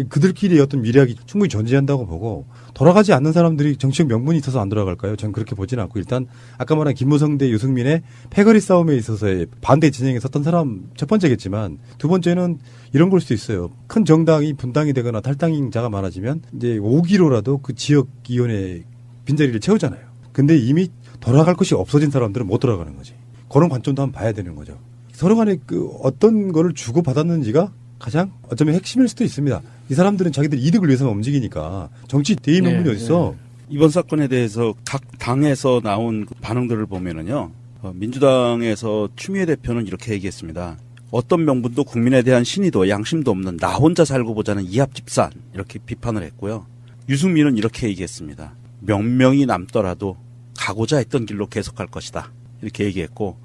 그들끼리의 어떤 미래학이 충분히 존재한다고 보고 돌아가지 않는 사람들이 정치적 명분이 있어서 안 돌아갈까요? 전 그렇게 보지는 않고 일단 아까 말한 김무성 대 유승민의 패거리 싸움에 있어서의 반대 진영에 섰던 사람 첫 번째겠지만 두 번째는 이런 걸 수도 있어요. 큰 정당이 분당이 되거나 탈당자가 많아지면 이제 5기로라도 그 지역위원회 빈자리를 채우잖아요. 근데 이미 돌아갈 것이 없어진 사람들은 못 돌아가는 거지. 그런 관점도 한번 봐야 되는 거죠. 서로 간에 그 어떤 거를 주고받았는지가 가장 어쩌면 핵심일 수도 있습니다. 이 사람들은 자기들 이득을 위해서만 움직이니까 정치 대의 명분이 어딨어. 이번 사건에 대해서 각 당에서 나온 반응들을 보면은요. 민주당에서 추미애 대표는 이렇게 얘기했습니다. 어떤 명분도 국민에 대한 신의도 양심도 없는 나 혼자 살고 보자는 이합집산 이렇게 비판을 했고요. 유승민은 이렇게 얘기했습니다. 몇 명이 남더라도 가고자 했던 길로 계속할 것이다. 이렇게 얘기했고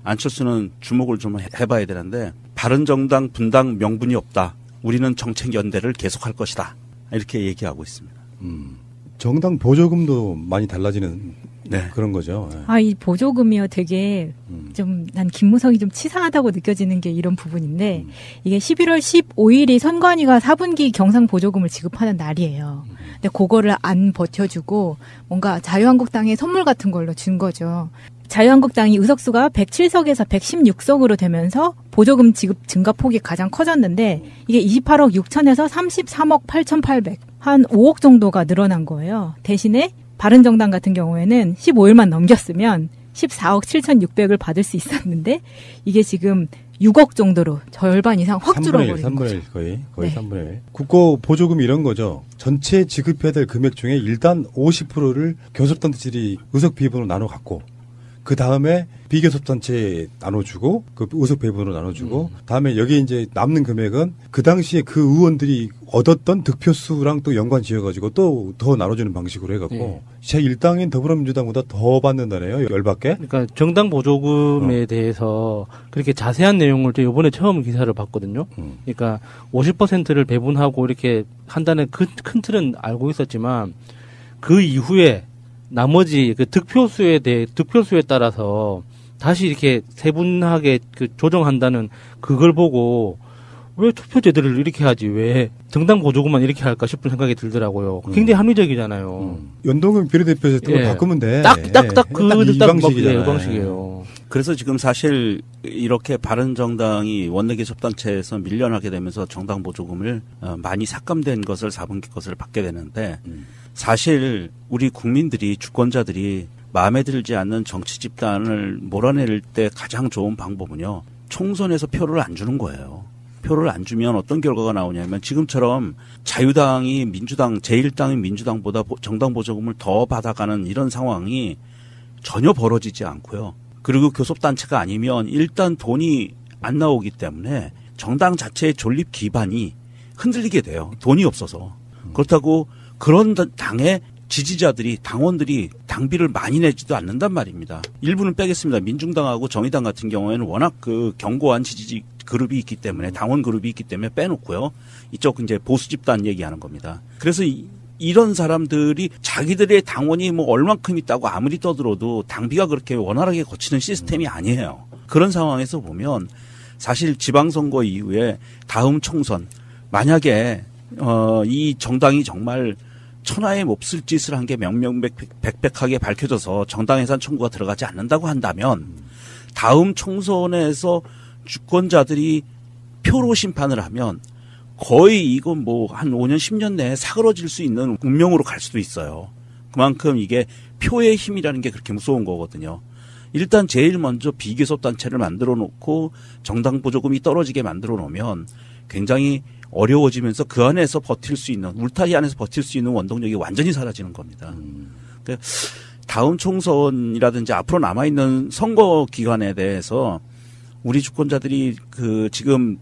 안철수는 주목을 좀 해봐야 되는데 바른정당 분당 명분이 없다. 우리는 정책 연대를 계속할 것이다. 이렇게 얘기하고 있습니다. 정당 보조금도 많이 달라지는 그런 거죠. 아, 이 보조금이요 되게 좀 난 김무성이 좀 치사하다고 느껴지는 게 이런 부분인데 이게 11월 15일이 선관위가 4분기 경상 보조금을 지급하는 날이에요. 근데 그거를 안 버텨주고 뭔가 자유한국당에 선물 같은 걸로 준 거죠. 자유한국당이 의석수가 107석에서 116석으로 되면서 보조금 지급 증가 폭이 가장 커졌는데 이게 28억 6천에서 33억 8,800, 한 5억 정도가 늘어난 거예요. 대신에 바른정당 같은 경우에는 15일만 넘겼으면 14억 7,600을 받을 수 있었는데 이게 지금 6억 정도로 절반 이상 확 줄어버린 거죠. 3분의 1 거의 네. 3분의 1. 국고 보조금 이런 거죠. 전체 지급해야 될 금액 중에 일단 50%를 교섭단체들이 의석 비율로 나눠 갖고 그 다음에 비교섭단체에 나눠주고 그 의석 배분으로 나눠주고 다음에 여기 이제 남는 금액은 그 당시에 그 의원들이 얻었던 득표수랑 또 연관 지어가지고 또 더 나눠주는 방식으로 해갖고 제 일당인 더불어민주당보다 더 받는다네요. 열받게. 그러니까 정당 보조금에 대해서 그렇게 자세한 내용을 저 이번에 처음 기사를 봤거든요. 그러니까 50%를 배분하고 이렇게 한다는 큰 틀은 알고 있었지만 그 이후에 나머지 그 득표수에 따라서 다시 이렇게 세분하게 그 조정한다는 그걸 보고 왜 투표 제도를 이렇게 하지 왜 정당 보조금만 이렇게 할까 싶은 생각이 들더라고요. 굉장히 합리적이잖아요. 연동형 비례대표 제도를 바꾸면 돼. 딱 이 방식이잖아요. 방식이에요. 그래서 지금 사실 이렇게 바른정당이 원내교섭단체에서 밀려나게 되면서 정당 보조금을 많이 삭감된 것을 4분기 것을 받게 되는데 사실 우리 국민들이 주권자들이 마음에 들지 않는 정치 집단을 몰아낼 때 가장 좋은 방법은요. 총선에서 표를 안 주는 거예요. 표를 안 주면 어떤 결과가 나오냐면 지금처럼 자유당이 민주당 제1당인 민주당보다 정당 보조금을 더 받아가는 이런 상황이 전혀 벌어지지 않고요. 그리고 교섭단체가 아니면 일단 돈이 안 나오기 때문에 정당 자체의 존립 기반이 흔들리게 돼요. 돈이 없어서. 그렇다고 그런 당의 지지자들이 당원들이 당비를 많이 내지도 않는단 말입니다. 일부는 빼겠습니다. 민중당하고 정의당 같은 경우에는 워낙 그 견고한 지지 그룹이 있기 때문에 당원 그룹이 있기 때문에 빼놓고요. 이쪽 이제 보수 집단 얘기하는 겁니다. 그래서 이런 사람들이 자기들의 당원이 뭐 얼만큼 있다고 아무리 떠들어도 당비가 그렇게 원활하게 거치는 시스템이 아니에요. 그런 상황에서 보면 사실 지방선거 이후에 다음 총선 만약에 이 정당이 정말 천하에 몹쓸 짓을 한 게 명명백백하게 밝혀져서 정당 해산 청구가 들어가지 않는다고 한다면 다음 총선에서 주권자들이 표로 심판을 하면 거의 이건 뭐 한 5년 10년 내에 사그러질 수 있는 운명으로 갈 수도 있어요. 그만큼 이게 표의 힘이라는 게 그렇게 무서운 거거든요. 일단 제일 먼저 비교섭단체를 만들어 놓고 정당 보조금이 떨어지게 만들어 놓으면 굉장히 어려워지면서 그 안에서 버틸 수 있는 울타리 안에서 버틸 수 있는 원동력이 완전히 사라지는 겁니다. 그러니까 다음 총선이라든지 앞으로 남아있는 선거 기간에 대해서 우리 주권자들이 그 지금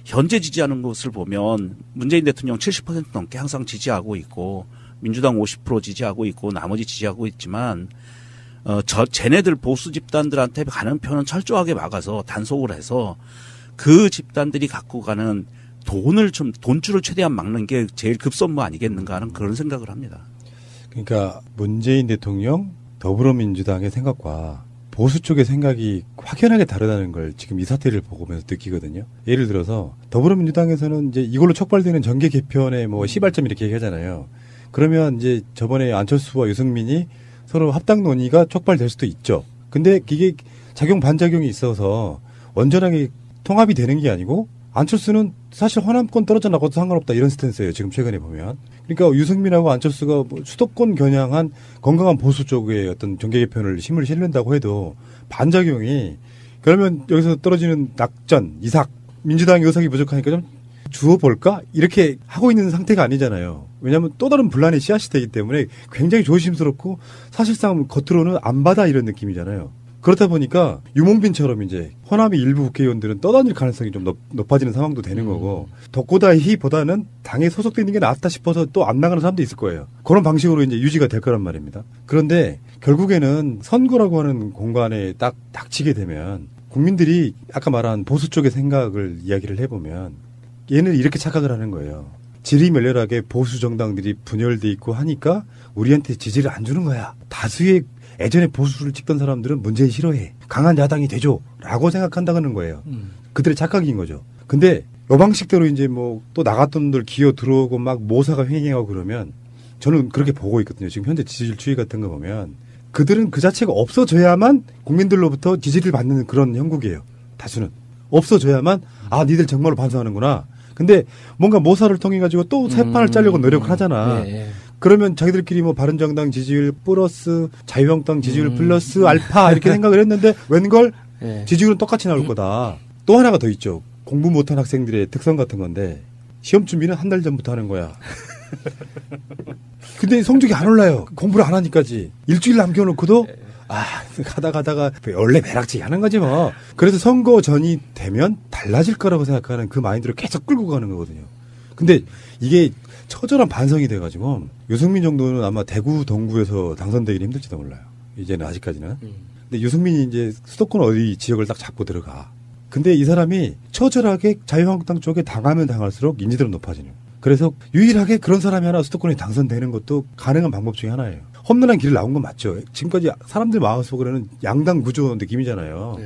현재 지지하는 것을 보면 문재인 대통령 70% 넘게 항상 지지하고 있고 민주당 50% 지지하고 있고 나머지 지지하고 있지만 쟤네들 보수 집단들한테 가는 표는 철저하게 막아서 단속을 해서 그 집단들이 갖고 가는 돈줄을 최대한 막는 게 제일 급선무 아니겠는가 하는 그런 생각을 합니다. 그러니까 문재인 대통령 더불어민주당의 생각과 보수 쪽의 생각이 확연하게 다르다는 걸 지금 이 사태를 보면서 느끼거든요. 예를 들어서 더불어민주당에서는 이제 이걸로 촉발되는 정계 개편의 뭐 시발점 이렇게 얘기하잖아요. 그러면 이제 저번에 안철수와 유승민이 서로 합당 논의가 촉발될 수도 있죠. 근데 이게 작용 반작용이 있어서 온전하게 통합이 되는 게 아니고 안철수는 사실 호남권 떨어져 나가도 상관없다 이런 스탠스예요. 지금 최근에 보면. 그러니까 유승민하고 안철수가 뭐 수도권 겨냥한 건강한 보수 쪽의 어떤 정계 개편을 힘을 실는다고 해도 반작용이 그러면 여기서 떨어지는 낙전, 이삭, 민주당의 의석이 부족하니까 좀 주워볼까? 이렇게 하고 있는 상태가 아니잖아요. 왜냐하면 또 다른 분란의 씨앗이 되기 때문에 굉장히 조심스럽고 사실상 겉으로는 안 받아 이런 느낌이잖아요. 그렇다 보니까 유목민처럼 이제 호남의 일부 국회의원들은 떠다닐 가능성이 좀 높아지는 상황도 되는 거고 덕고다히보다는 당에 소속되는 게 낫다 싶어서 또 안 나가는 사람도 있을 거예요. 그런 방식으로 이제 유지가 될 거란 말입니다. 그런데 결국에는 선거라고 하는 공간에 딱 닥치게 되면 국민들이 아까 말한 보수 쪽의 생각을 이야기를 해보면 얘는 이렇게 착각을 하는 거예요. 지리멸렬하게 보수 정당들이 분열돼 있고 하니까 우리한테 지지를 안 주는 거야. 다수의 예전에 보수를 찍던 사람들은 문재인 싫어해. 강한 야당이 되죠. 라고 생각한다는 거예요. 그들의 착각인 거죠. 근데 요 방식대로 이제 뭐 또 나갔던 분들 기어 들어오고 막 모사가 횡행하고 그러면 저는 그렇게 보고 있거든요. 지금 현재 지지율 추이 같은 거 보면 그들은 그 자체가 없어져야만 국민들로부터 지지를 받는 그런 형국이에요. 다수는. 없어져야만 니들 정말로 반성하는구나. 근데 뭔가 모사를 통해 가지고 또 새 판을 짜려고 노력을 하잖아. 그러면 자기들끼리 뭐 바른정당 지지율 플러스 자유한국당 지지율 플러스 알파 이렇게 생각을 했는데 웬걸 지지율은 똑같이 나올 거다. 또 하나가 더 있죠. 공부 못한 학생들의 특성 같은 건데 시험 준비는 한 달 전부터 하는 거야. 근데 성적이 안 올라요. 공부를 안 하니까지. 일주일 남겨놓고도 가다가 원래 매락지기 하는 거지 뭐. 그래서 선거 전이 되면 달라질 거라고 생각하는 그 마인드를 계속 끌고 가는 거거든요. 근데 이게 처절한 반성이 돼가지고 유승민 정도는 아마 대구 동구에서 당선되기는 힘들지도 몰라요. 이제는 아직까지는. 근데 유승민이 이제 수도권 어디 지역을 딱 잡고 들어가. 근데 이 사람이 처절하게 자유한국당 쪽에 당하면 당할수록 인지도는 높아지는. 그래서 유일하게 그런 사람이 하나 수도권에 당선되는 것도 가능한 방법 중에 하나예요. 험난한 길을 나온 건 맞죠. 지금까지 사람들 마음속으로는 양당 구조 느낌이잖아요.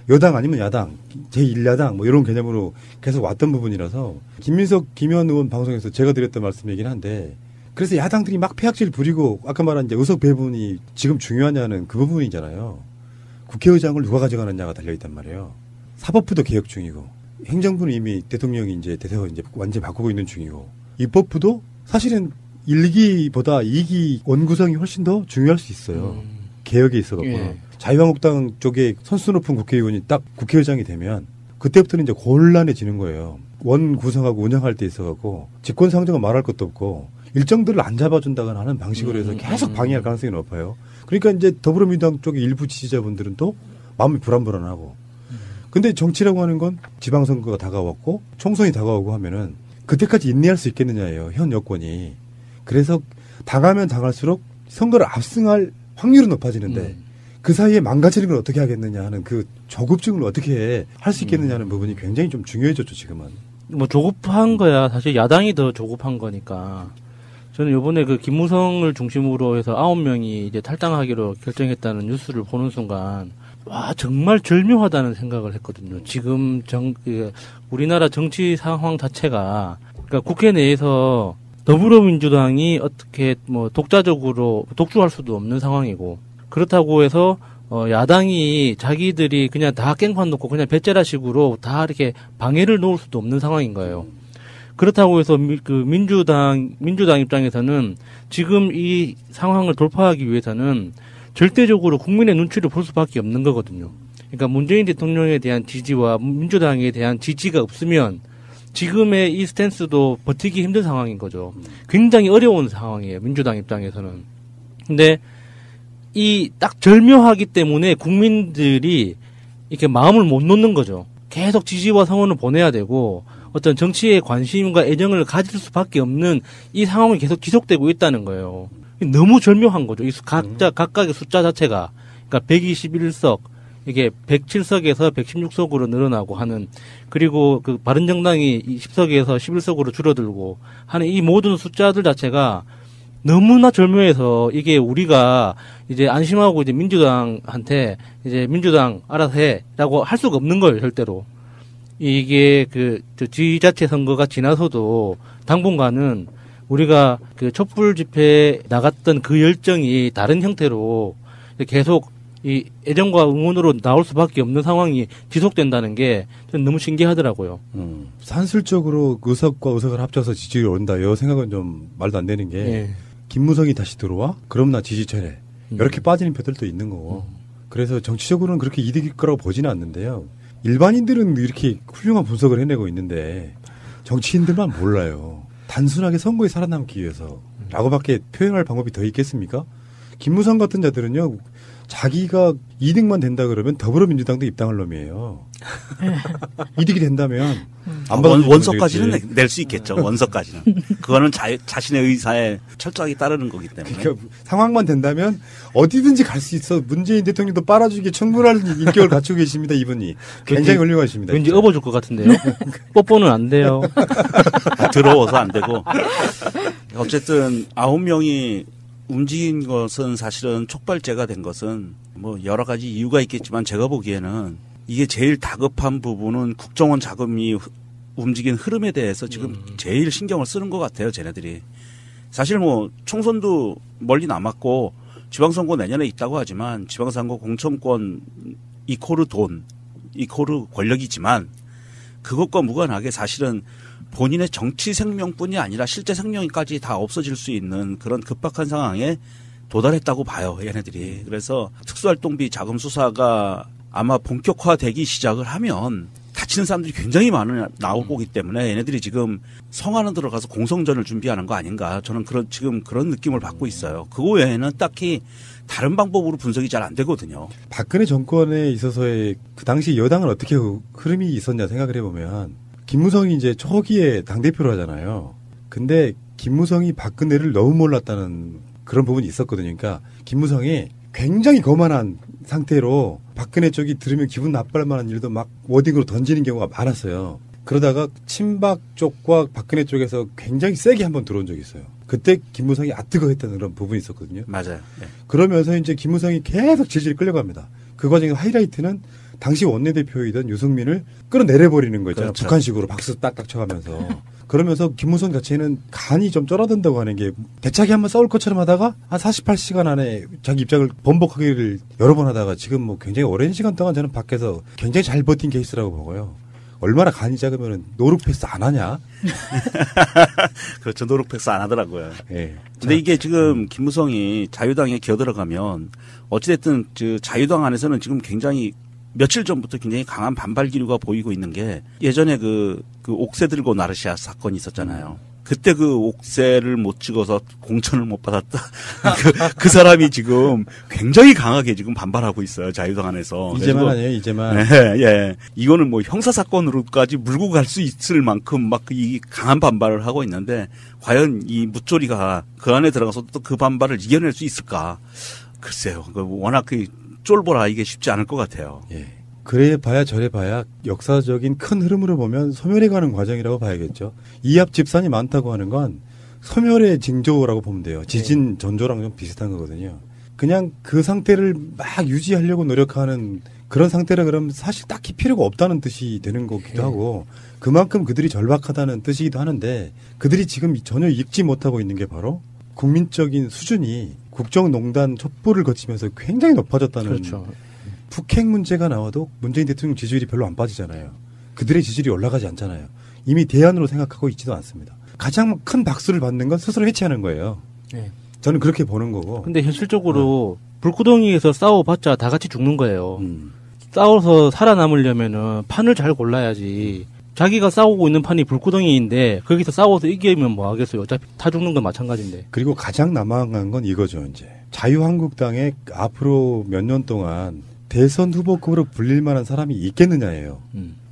여당 아니면 야당, 제1야당 뭐 이런 개념으로 계속 왔던 부분이라서 김민석, 김현 의원 방송에서 제가 드렸던 말씀이긴 한데 그래서 야당들이 막 폐악질 부리고 아까 말한 이제 의석 배분이 지금 중요하냐는 그 부분이잖아요. 국회의장을 누가 가져가느냐가 달려있단 말이에요. 사법부도 개혁 중이고 행정부는 이미 대통령이 이제 대세가 이제 완전히 바꾸고 있는 중이고 입법부도 사실은 1기보다 2기 원구성이 훨씬 더 중요할 수 있어요. 개혁에 있어갖고. 자유한국당 쪽에 선수 높은 국회의원이 딱 국회의장이 되면 그때부터는 이제 곤란해지는 거예요. 원 구성하고 운영할 때 있어갖고 집권상정은 말할 것도 없고 일정들을 안 잡아준다거나 하는 방식으로 해서 계속 방해할 가능성이 높아요. 그러니까 이제 더불어민주당 쪽의 일부 지지자분들은 또 마음이 불안불안하고 근데 정치라고 하는 건 지방선거가 다가왔고 총선이 다가오고 하면은 그때까지 인내할 수 있겠느냐예요. 현 여권이. 그래서 당하면 당할수록 선거를 압승할 확률은 높아지는데 그 사이에 망가지는 걸 어떻게 하겠느냐 하는 그 조급증을 어떻게 할 수 있겠느냐 하는 부분이 굉장히 좀 중요해졌죠, 지금은. 뭐 조급한 거야. 사실 야당이 더 조급한 거니까. 저는 요번에 그 김무성을 중심으로 해서 9명이 이제 탈당하기로 결정했다는 뉴스를 보는 순간 와, 정말 절묘하다는 생각을 했거든요. 지금 우리나라 정치 상황 자체가 그러니까 국회 내에서 더불어민주당이 어떻게 뭐 독자적으로 독주할 수도 없는 상황이고 그렇다고 해서 야당이 자기들이 그냥 다 깽판 놓고 그냥 배째라식으로 다 이렇게 방해를 놓을 수도 없는 상황인 거예요. 그렇다고 해서 그 민주당 입장에서는 지금 이 상황을 돌파하기 위해서는 절대적으로 국민의 눈치를 볼 수밖에 없는 거거든요. 그러니까 문재인 대통령에 대한 지지와 민주당에 대한 지지가 없으면 지금의 이 스탠스도 버티기 힘든 상황인 거죠. 굉장히 어려운 상황이에요. 민주당 입장에서는. 근데 이 딱 절묘하기 때문에 국민들이 이렇게 마음을 못 놓는 거죠. 계속 지지와 성원을 보내야 되고 어떤 정치에 관심과 애정을 가질 수밖에 없는 이 상황이 계속 지속되고 있다는 거예요. 너무 절묘한 거죠. 이 각각의 숫자 자체가. 그러니까 121석, 이게 107석에서 116석으로 늘어나고 하는, 그리고 그 바른정당이 10석에서 11석으로 줄어들고 하는 이 모든 숫자들 자체가 너무나 절묘해서 이게 우리가 이제 안심하고 이제 민주당한테 이제 민주당 알아서 해라고 할 수가 없는 거예요, 절대로. 이게 지자체 선거가 지나서도 당분간은 우리가 그 촛불 집회에 나갔던 그 열정이 다른 형태로 계속 이 애정과 응원으로 나올 수밖에 없는 상황이 지속된다는 게 저는 너무 신기하더라고요. 산술적으로 의석과 의석을 합쳐서 지지율이 오른다. 이 생각은 좀 말도 안 되는 게 김무성이 다시 들어와? 그럼 나 지지철회. 이렇게 빠지는 표들도 있는 거고. 그래서 정치적으로는 그렇게 이득일 거라고 보지는 않는데요. 일반인들은 이렇게 훌륭한 분석을 해내고 있는데 정치인들만 몰라요. 단순하게 선거에 살아남기 위해서 라고밖에 표현할 방법이 더 있겠습니까? 김무성 같은 자들은요. 자기가 이득만 된다 그러면 더불어민주당도 입당할 놈이에요. 이득이 된다면 원석까지는 낼 수 있겠죠. 원석까지는. 그거는 자신의 의사에 철저하게 따르는 거기 때문에. 그러니까 상황만 된다면 어디든지 갈 수 있어. 문재인 대통령도 빨아주기에 충분한 인격을 갖추고 계십니다. 이분이. 굉장히 훌륭하십니다. 왠지 업어줄 것 같은데요. 뽀뽀는 안 돼요. 더러워서 안 되고. 어쨌든 9명이 움직인 것은 사실은 촉발제가 된 것은 뭐 여러 가지 이유가 있겠지만 제가 보기에는 이게 제일 다급한 부분은 국정원 자금이 움직인 흐름에 대해서 지금 제일 신경을 쓰는 것 같아요, 쟤네들이. 사실 뭐 총선도 멀리 남았고 지방선거 내년에 있다고 하지만 지방선거 공천권 이코르 돈, 이코르 권력이지만 그것과 무관하게 사실은 본인의 정치 생명뿐이 아니라 실제 생명까지 다 없어질 수 있는 그런 급박한 상황에 도달했다고 봐요, 얘네들이. 그래서 특수활동비 자금 수사가 아마 본격화되기 시작을 하면 다치는 사람들이 굉장히 나올 거기 때문에 얘네들이 지금 성 안에 들어가서 공성전을 준비하는 거 아닌가. 저는 지금 그런 느낌을 받고 있어요. 그거 외에는 딱히 다른 방법으로 분석이 잘 안 되거든요. 박근혜 정권에 있어서의 그 당시 여당은 어떻게 흐름이 있었냐 생각을 해보면 김무성이 이제 초기에 당대표를 하잖아요. 근데 김무성이 박근혜를 너무 몰랐다는 그런 부분이 있었거든요. 그러니까 김무성이 굉장히 거만한 상태로 박근혜 쪽이 들으면 기분 나쁠 만한 일도 막 워딩으로 던지는 경우가 많았어요. 그러다가 친박 쪽과 박근혜 쪽에서 굉장히 세게 한번 들어온 적이 있어요. 그때 김무성이 아뜨거했다는 그런 부분이 있었거든요. 맞아요. 네. 그러면서 이제 김무성이 계속 질질 끌려갑니다. 그 과정에서 하이라이트는 당시 원내대표이던 유승민을 끌어내려버리는 거 있잖아요. 그렇죠. 북한식으로 박수 딱딱 쳐가면서. 그러면서 김무성 자체는 간이 좀 쩔어든다고 하는 게 대차게 한번 싸울 것처럼 하다가 한 48시간 안에 자기 입장을 번복하기를 여러 번 하다가 지금 뭐 굉장히 오랜 시간 동안 저는 밖에서 굉장히 잘 버틴 케이스라고 보고요. 얼마나 간이 작으면 노룩패스 안 하냐? 그렇죠. 노룩패스 안 하더라고요. 네. 근데 이게 지금 김무성이 자유당에 기어들어가면 어찌됐든 자유당 안에서는 지금 굉장히 며칠 전부터 굉장히 강한 반발 기류가 보이고 있는 게 예전에 그 옥새 들고 나르시아 사건이 있었잖아요. 그때 그 옥새를 못 찍어서 공천을 못 받았다. 그 사람이 지금 굉장히 강하게 지금 반발하고 있어요. 자유당 안에서. 이제만 아니에요, 이제만. 예, 예. 이거는 뭐 형사사건으로까지 물고 갈 수 있을 만큼 막 이 강한 반발을 하고 있는데 과연 이 무조리가 그 안에 들어가서 또 그 반발을 이겨낼 수 있을까. 글쎄요. 워낙 쫄보라 이게 쉽지 않을 것 같아요. 예. 그래 봐야 저래 봐야 역사적인 큰 흐름으로 보면 소멸해 가는 과정이라고 봐야겠죠. 이합 집산이 많다고 하는 건 소멸의 징조라고 보면 돼요. 지진 전조랑 좀 비슷한 거거든요. 그냥 그 상태를 막 유지하려고 노력하는 그런 상태라 그러면 사실 딱히 필요가 없다는 뜻이 되는 거기도 하고 그만큼 그들이 절박하다는 뜻이기도 하는데 그들이 지금 전혀 읽지 못하고 있는 게 바로 국민적인 수준이 국정농단 촛불을 거치면서 굉장히 높아졌다는. 그렇죠. 북핵 문제가 나와도 문재인 대통령 지지율이 별로 안 빠지잖아요. 그들의 지지율이 올라가지 않잖아요. 이미 대안으로 생각하고 있지도 않습니다. 가장 큰 박수를 받는 건 스스로 해체하는 거예요. 네. 저는 그렇게 보는 거고. 근데 현실적으로 불구덩이에서 싸워봤자 다 같이 죽는 거예요. 싸워서 살아남으려면은 판을 잘 골라야지. 자기가 싸우고 있는 판이 불구덩이인데 거기서 싸워서 이기면 뭐 하겠어요. 어차피 다 죽는 건 마찬가지인데. 그리고 가장 난감한 건 이거죠. 이제 자유한국당에 앞으로 몇 년 동안 대선 후보급으로 불릴 만한 사람이 있겠느냐예요.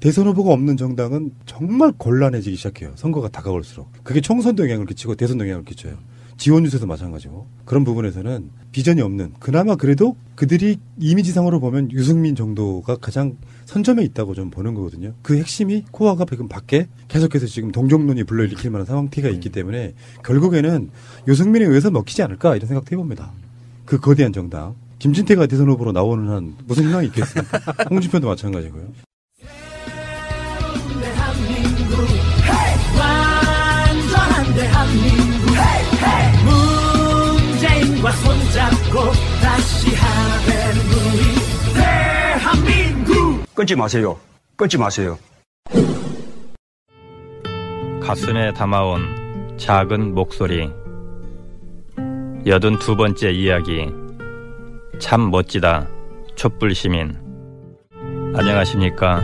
대선 후보가 없는 정당은 정말 곤란해지기 시작해요. 선거가 다가올수록. 그게 총선도 영향을 끼치고 대선도 영향을 끼쳐요. 지원 유세도 마찬가지고. 그런 부분에서는 비전이 없는, 그나마 그래도 그들이 이미지상으로 보면 유승민 정도가 가장 선점에 있다고 좀 보는 거거든요. 그 핵심이 코어가 지금 밖에 계속해서 지금 동정론이 불러일으킬 만한 상황티가 있기 때문에 결국에는 유승민에 의해서 먹히지 않을까 이런 생각도 해봅니다. 그 거대한 정당. 김진태가 대선 후보로 나오는 한 무슨 희망이 있겠습니까? 홍준표도 마찬가지고요. 대한민국 완전한 대한민국 문재인과 손잡고 다시 하나 되는 우리 대한민국. 끊지 마세요. 끊지 마세요. 가슴에 담아온 작은 목소리 82번째 이야기. 참 멋지다. 촛불시민. 안녕하십니까.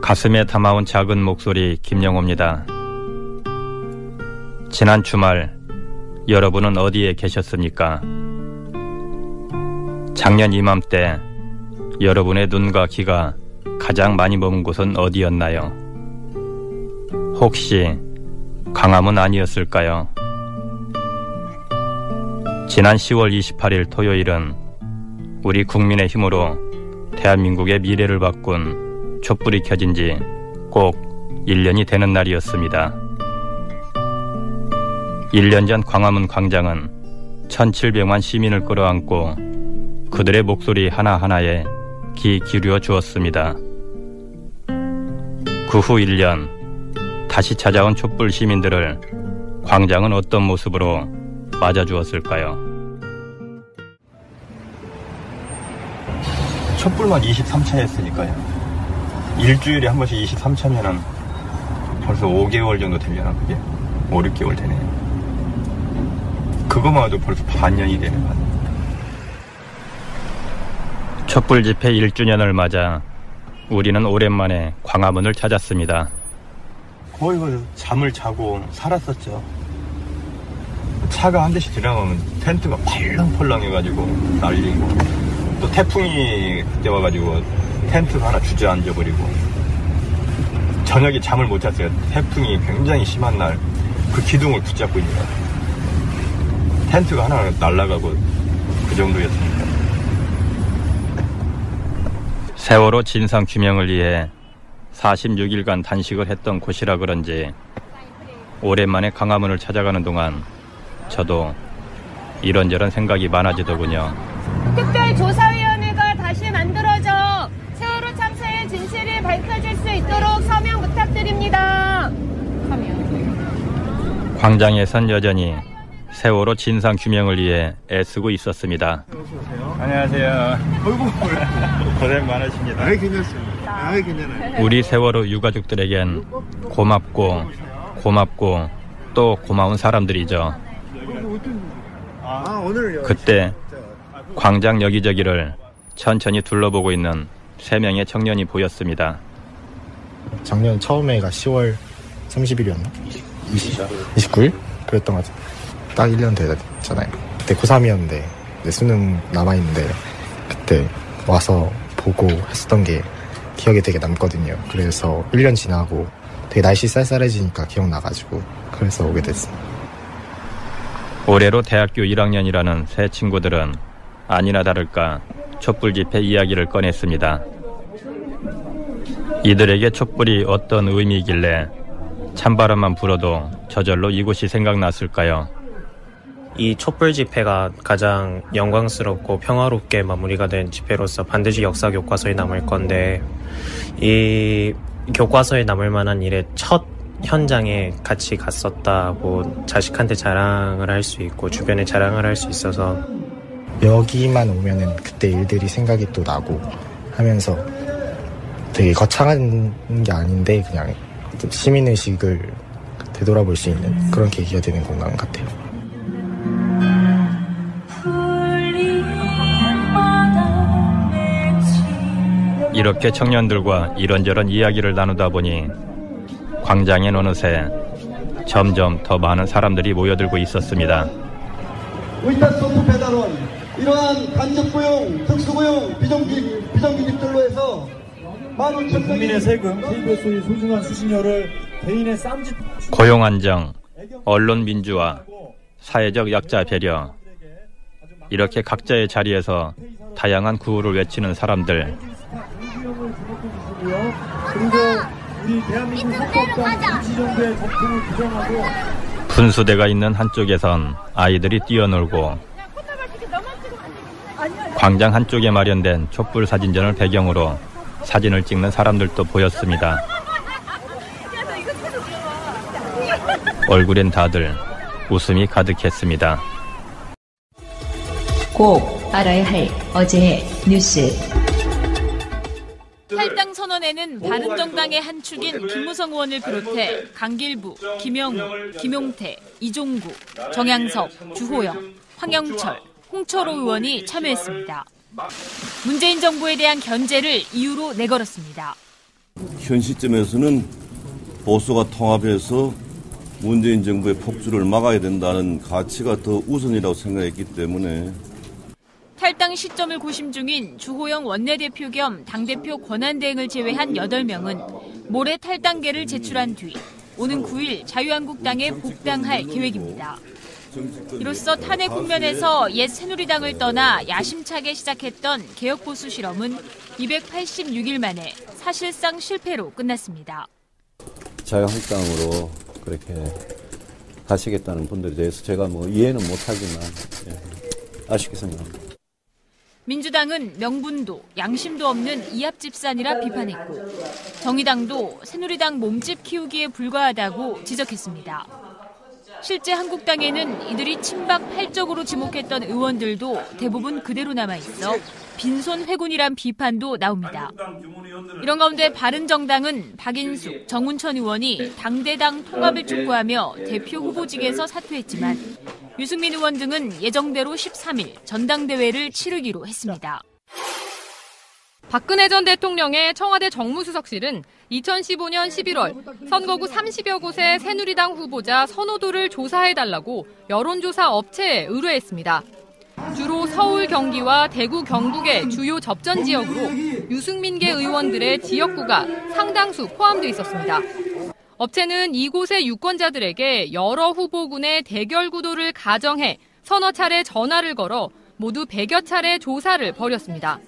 가슴에 담아온 작은 목소리 김영호입니다. 지난 주말 여러분은 어디에 계셨습니까? 작년 이맘때 여러분의 눈과 귀가 가장 많이 머문 곳은 어디였나요? 혹시 광화문 아니었을까요? 지난 10월 28일 토요일은 우리 국민의 힘으로 대한민국의 미래를 바꾼 촛불이 켜진 지 꼭 1년이 되는 날이었습니다. 1년 전 광화문 광장은 1700만 시민을 끌어안고 그들의 목소리 하나하나에 귀 기울여 주었습니다. 그 후 1년, 다시 찾아온 촛불 시민들을 광장은 어떤 모습으로 맞아주었을까요? 촛불만 23차 했으니까요. 일주일에 한 번씩 23차면은 벌써 5개월 정도 되려나, 그게? 5, 6개월 되네요. 그거만 해도 벌써 반년이 되네, 반년. 촛불 집회 1주년을 맞아 우리는 오랜만에 광화문을 찾았습니다. 거의 잠을 자고 살았었죠. 차가 한 대씩 지나가면 텐트가 펄렁펄렁해가지고 날리고, 또 태풍이 그때 와가지고 텐트가 하나 주저앉아버리고, 저녁에 잠을 못 잤어요. 태풍이 굉장히 심한 날 그 기둥을 붙잡고 있는 것 같아요. 텐트가 하나 날아가고 그 정도였으니까. 세월호 진상 규명을 위해 46일간 단식을 했던 곳이라 그런지 오랜만에 광화문을 찾아가는 동안 저도 이런저런 생각이 많아지더군요. 특별조사위원회가 다시 만들어져 세월호 참사의 진실이 밝혀질 수 있도록 서명 부탁드립니다. 광장에선 여전히 세월호 진상 규명을 위해 애쓰고 있었습니다. 안녕하세요. 어이구, 고생 많으십니다. 괜찮습니다. 괜찮아요. 우리 세월호 유가족들에겐 고맙고 또 고마운 사람들이죠. 그때 광장 여기저기를 천천히 둘러보고 있는 3명의 청년이 보였습니다. 작년 처음에가 10월 30일이었나? 29일? 그랬던 것 같아요. 딱 1년 됐잖아요. 그때 고3이었는데 수능 남아있는데 그때 와서 보고 했었던 게 기억에 되게 남거든요. 그래서 1년 지나고 되게 날씨 쌀쌀해지니까 기억나가지고 그래서 오게 됐습니다. 올해로 대학교 1학년이라는 새 친구들은 아니나 다를까 촛불 집회 이야기를 꺼냈습니다. 이들에게 촛불이 어떤 의미이길래 찬바람만 불어도 저절로 이곳이 생각났을까요? 이 촛불 집회가 가장 영광스럽고 평화롭게 마무리가 된 집회로서 반드시 역사 교과서에 남을 건데, 이 교과서에 남을 만한 일의 첫 현장에 같이 갔었다고 자식한테 자랑을 할 수 있고 주변에 자랑을 할 수 있어서 여기만 오면은 그때 일들이 생각이 또 나고 하면서 되게 거창한 게 아닌데 그냥 시민의식을 되돌아볼 수 있는 그런 계기가 되는 공간 같아요. 이렇게 청년들과 이런저런 이야기를 나누다 보니 광장엔 어느새 점점 더 많은 사람들이 모여들고 있었습니다. 위탁소프 배달원, 이러한 간접고용, 특수고용, 비정규직들로 해서 15,000명이 국민의 세금, KBS의 소중한 수신료를 개인의 쌈짓 고용 안정, 언론 민주화, 사회적 약자 배려, 이렇게 각자의 자리에서 다양한 구호를 외치는 사람들. 그리고 우리 대한민국 헌법상 임시정부의 적통을 규정하고 분수대가 있는 한쪽에선 아이들이 뛰어놀고 광장 한쪽에 마련된 촛불 사진전을 배경으로 사진을 찍는 사람들도 보였습니다. 얼굴엔 다들 웃음이 가득했습니다. 꼭 알아야 할 어제의 뉴스. 탈당 선언에는 바른정당의 한 축인 김무성 의원을 비롯해 강길부, 김영우, 김용태, 이종구, 정양석, 주호영, 황영철, 홍철호 의원이 참여했습니다. 문재인 정부에 대한 견제를 이유로 내걸었습니다. 현 시점에서는 보수가 통합해서 문재인 정부의 폭주를 막아야 된다는 가치가 더 우선이라고 생각했기 때문에 탈당 시점을 고심 중인 주호영 원내대표 겸 당대표 권한대행을 제외한 8명은 모레 탈당계를 제출한 뒤 오는 9일 자유한국당에 복당할 계획입니다. 이로써 탄핵 국면에서 옛 새누리당을 떠나 야심차게 시작했던 개혁보수 실험은 286일 만에 사실상 실패로 끝났습니다. 자유한국당으로 그렇게 가시겠다는 분들에 대해서 제가 이해는 못하지만 아쉽게 생각합니다. 민주당은 명분도 양심도 없는 이합집산이라 비판했고 정의당도 새누리당 몸집 키우기에 불과하다고 지적했습니다. 실제 한국당에는 이들이 친박 팔적으로 지목했던 의원들도 대부분 그대로 남아있어 빈손 회군이란 비판도 나옵니다. 이런 가운데 바른정당은 박인숙, 정운천 의원이 당대당 통합을 촉구하며 대표 후보직에서 사퇴했지만 유승민 의원 등은 예정대로 13일 전당대회를 치르기로 했습니다. 박근혜 전 대통령의 청와대 정무수석실은 2015년 11월 선거구 30여 곳의 새누리당 후보자 선호도를 조사해달라고 여론조사 업체에 의뢰했습니다. 주로 서울, 경기와 대구, 경북의 주요 접전 지역으로 유승민계 의원들의 지역구가 상당수 포함되어 있었습니다. 업체는 이곳의 유권자들에게 여러 후보군의 대결 구도를 가정해 서너 차례 전화를 걸어 모두 100여 차례 조사를 벌였습니다.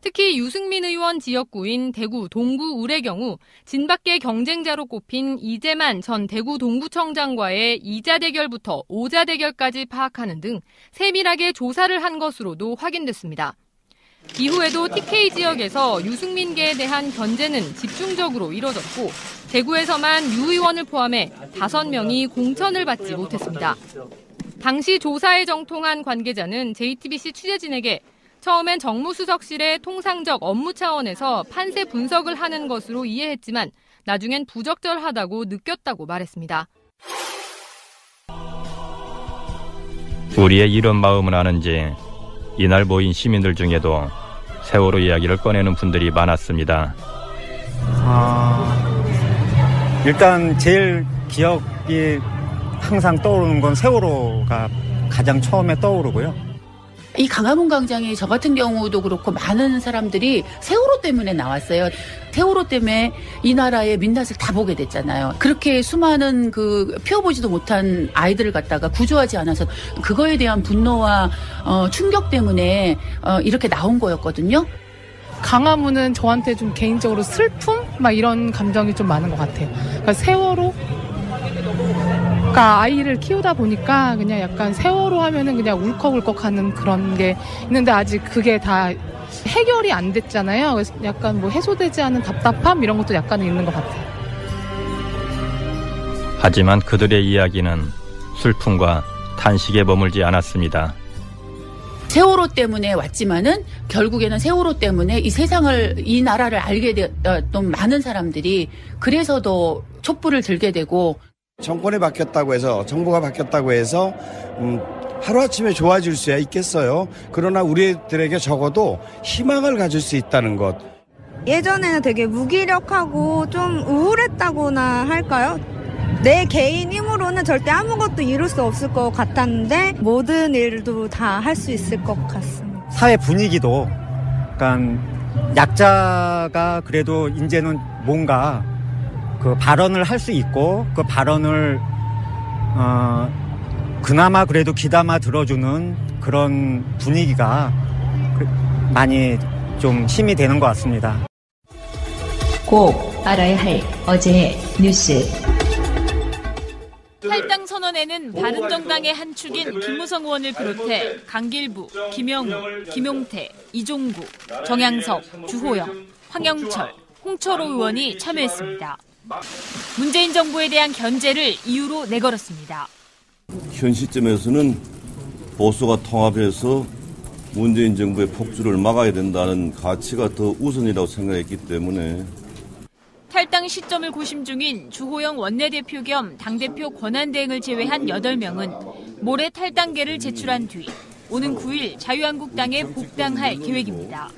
특히 유승민 의원 지역구인 대구 동구 울의 경우 진밖의 경쟁자로 꼽힌 이재만 전 대구 동구청장과의 2자 대결부터 5자 대결까지 파악하는 등 세밀하게 조사를 한 것으로도 확인됐습니다. 이후에도 TK 지역에서 유승민계에 대한 견제는 집중적으로 이뤄졌고 대구에서만 유 의원을 포함해 5명이 공천을 받지 못했습니다. 당시 조사에 정통한 관계자는 JTBC 취재진에게 처음엔 정무수석실의 통상적 업무 차원에서 판세 분석을 하는 것으로 이해했지만 나중엔 부적절하다고 느꼈다고 말했습니다. 우리의 이런 마음을 아는지 이날 모인 시민들 중에도 세월호 이야기를 꺼내는 분들이 많았습니다. 일단 제일 기억이 항상 떠오르는 건 세월호가 가장 처음에 떠오르고요. 이 광화문 광장에 저 같은 경우도 그렇고 많은 사람들이 세월호 때문에 나왔어요. 세월호 때문에 이 나라의 민낯을 다 보게 됐잖아요. 그렇게 수많은 피워보지도 못한 아이들을 갖다가 구조하지 않아서 그거에 대한 분노와 충격 때문에 이렇게 나온 거였거든요. 광화문은 저한테 좀 개인적으로 슬픔? 막 이런 감정이 좀 많은 것 같아요. 그러니까 세월호? 그러니까 아이를 키우다 보니까 그냥 약간 세월호 하면은 그냥 울컥울컥하는 그런 게 있는데 아직 그게 다 해결이 안 됐잖아요. 그래서 약간 뭐 해소되지 않은 답답함 이런 것도 약간 있는 것 같아요. 하지만 그들의 이야기는 슬픔과 탄식에 머물지 않았습니다. 세월호 때문에 왔지만은 결국에는 세월호 때문에 이 세상을, 이 나라를 알게 됐던 많은 사람들이 그래서 더 촛불을 들게 되고 정권이 바뀌었다고 해서 정부가 바뀌었다고 해서 하루아침에 좋아질 수야 있겠어요. 그러나 우리들에게 적어도 희망을 가질 수 있다는 것. 예전에는 되게 무기력하고 좀 우울했다고나 할까요? 내 개인 힘으로는 절대 아무것도 이룰 수 없을 것 같았는데 모든 일도 다 할 수 있을 것 같습니다. 사회 분위기도 약간 약자가 그래도 이제는 뭔가 그 발언을 할 수 있고 그 발언을 그나마 그래도 귀담아 들어주는 그런 분위기가 많이 좀 힘이 되는 것 같습니다. 꼭 알아야 할 어제의 뉴스. 탈당 선언에는 바른정당의 한 축인 김무성 의원을 비롯해 강길부, 김영우, 김용태, 이종구, 정양석, 주호영, 황영철, 홍철호 의원이 참여했습니다. 문재인 정부에 대한 견제를 이유로 내걸었습니다. 현 시점에서는 보수가 통합해서 문재인 정부의 폭주를 막아야 된다는 가치가 더 우선이라고 생각했기 때문에 탈당 시점을 고심 중인 주호영 원내대표 겸 당대표 권한대행을 제외한 8명은 모레 탈당계를 제출한 뒤 오는 9일 자유한국당에 복당할 계획입니다.